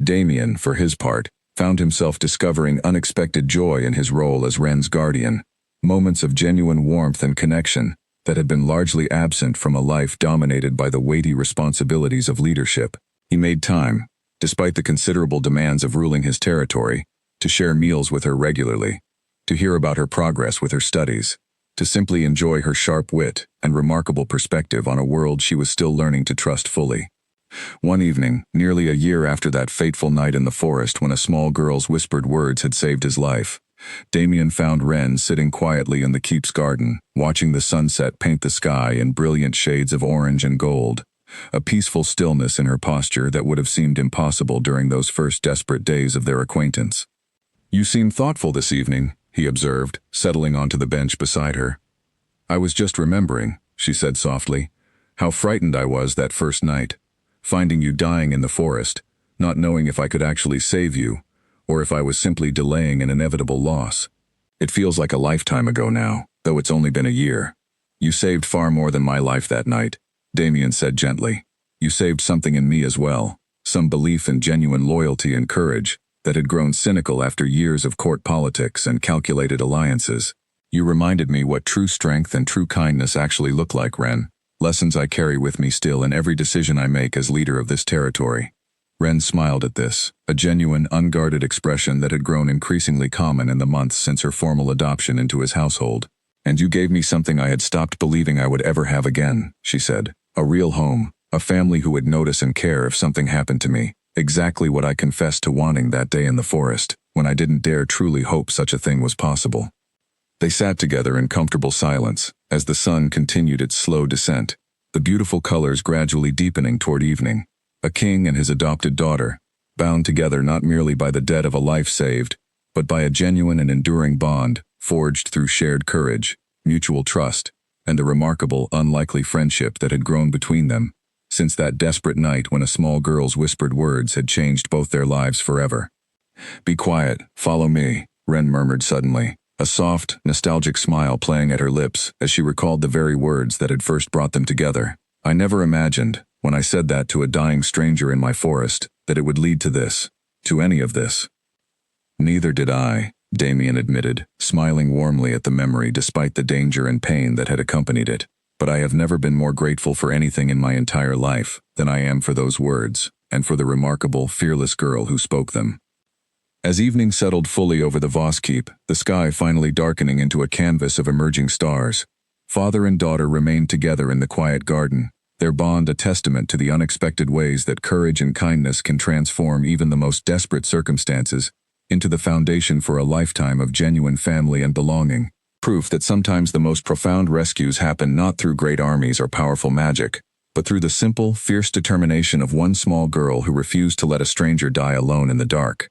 Damien, for his part, found himself discovering unexpected joy in his role as Wren's guardian, moments of genuine warmth and connection that had been largely absent from a life dominated by the weighty responsibilities of leadership. He made time, despite the considerable demands of ruling his territory, to share meals with her regularly, to hear about her progress with her studies, to simply enjoy her sharp wit and remarkable perspective on a world she was still learning to trust fully. One evening, nearly a year after that fateful night in the forest when a small girl's whispered words had saved his life, Damien found Wren sitting quietly in the keep's garden, watching the sunset paint the sky in brilliant shades of orange and gold, a peaceful stillness in her posture that would have seemed impossible during those first desperate days of their acquaintance. "You seem thoughtful this evening," he observed, settling onto the bench beside her. "I was just remembering," she said softly, "how frightened I was that first night, finding you dying in the forest, not knowing if I could actually save you, or if I was simply delaying an inevitable loss. It feels like a lifetime ago now, though it's only been a year. You saved far more than my life that night," Damien said gently. "You saved something in me as well, some belief in genuine loyalty and courage that had grown cynical after years of court politics and calculated alliances. You reminded me what true strength and true kindness actually look like, Wren, lessons I carry with me still in every decision I make as leader of this territory." Wren smiled at this, a genuine, unguarded expression that had grown increasingly common in the months since her formal adoption into his household. "And you gave me something I had stopped believing I would ever have again," she said. "A real home, a family who would notice and care if something happened to me. Exactly what I confessed to wanting that day in the forest, when I didn't dare truly hope such a thing was possible." They sat together in comfortable silence, as the sun continued its slow descent, the beautiful colors gradually deepening toward evening. A king and his adopted daughter, bound together not merely by the debt of a life saved, but by a genuine and enduring bond, forged through shared courage, mutual trust, and the remarkable, unlikely friendship that had grown between them, since that desperate night when a small girl's whispered words had changed both their lives forever. "Be quiet, follow me," Wren murmured suddenly, a soft, nostalgic smile playing at her lips as she recalled the very words that had first brought them together. "I never imagined, when I said that to a dying stranger in my forest, that it would lead to this, to any of this." "Neither did I," Damien admitted, smiling warmly at the memory despite the danger and pain that had accompanied it. "But I have never been more grateful for anything in my entire life than I am for those words, and for the remarkable, fearless girl who spoke them." As evening settled fully over the Voss Keep, the sky finally darkening into a canvas of emerging stars, father and daughter remained together in the quiet garden, their bond a testament to the unexpected ways that courage and kindness can transform even the most desperate circumstances into the foundation for a lifetime of genuine family and belonging. Proof that sometimes the most profound rescues happen not through great armies or powerful magic, but through the simple, fierce determination of one small girl who refused to let a stranger die alone in the dark.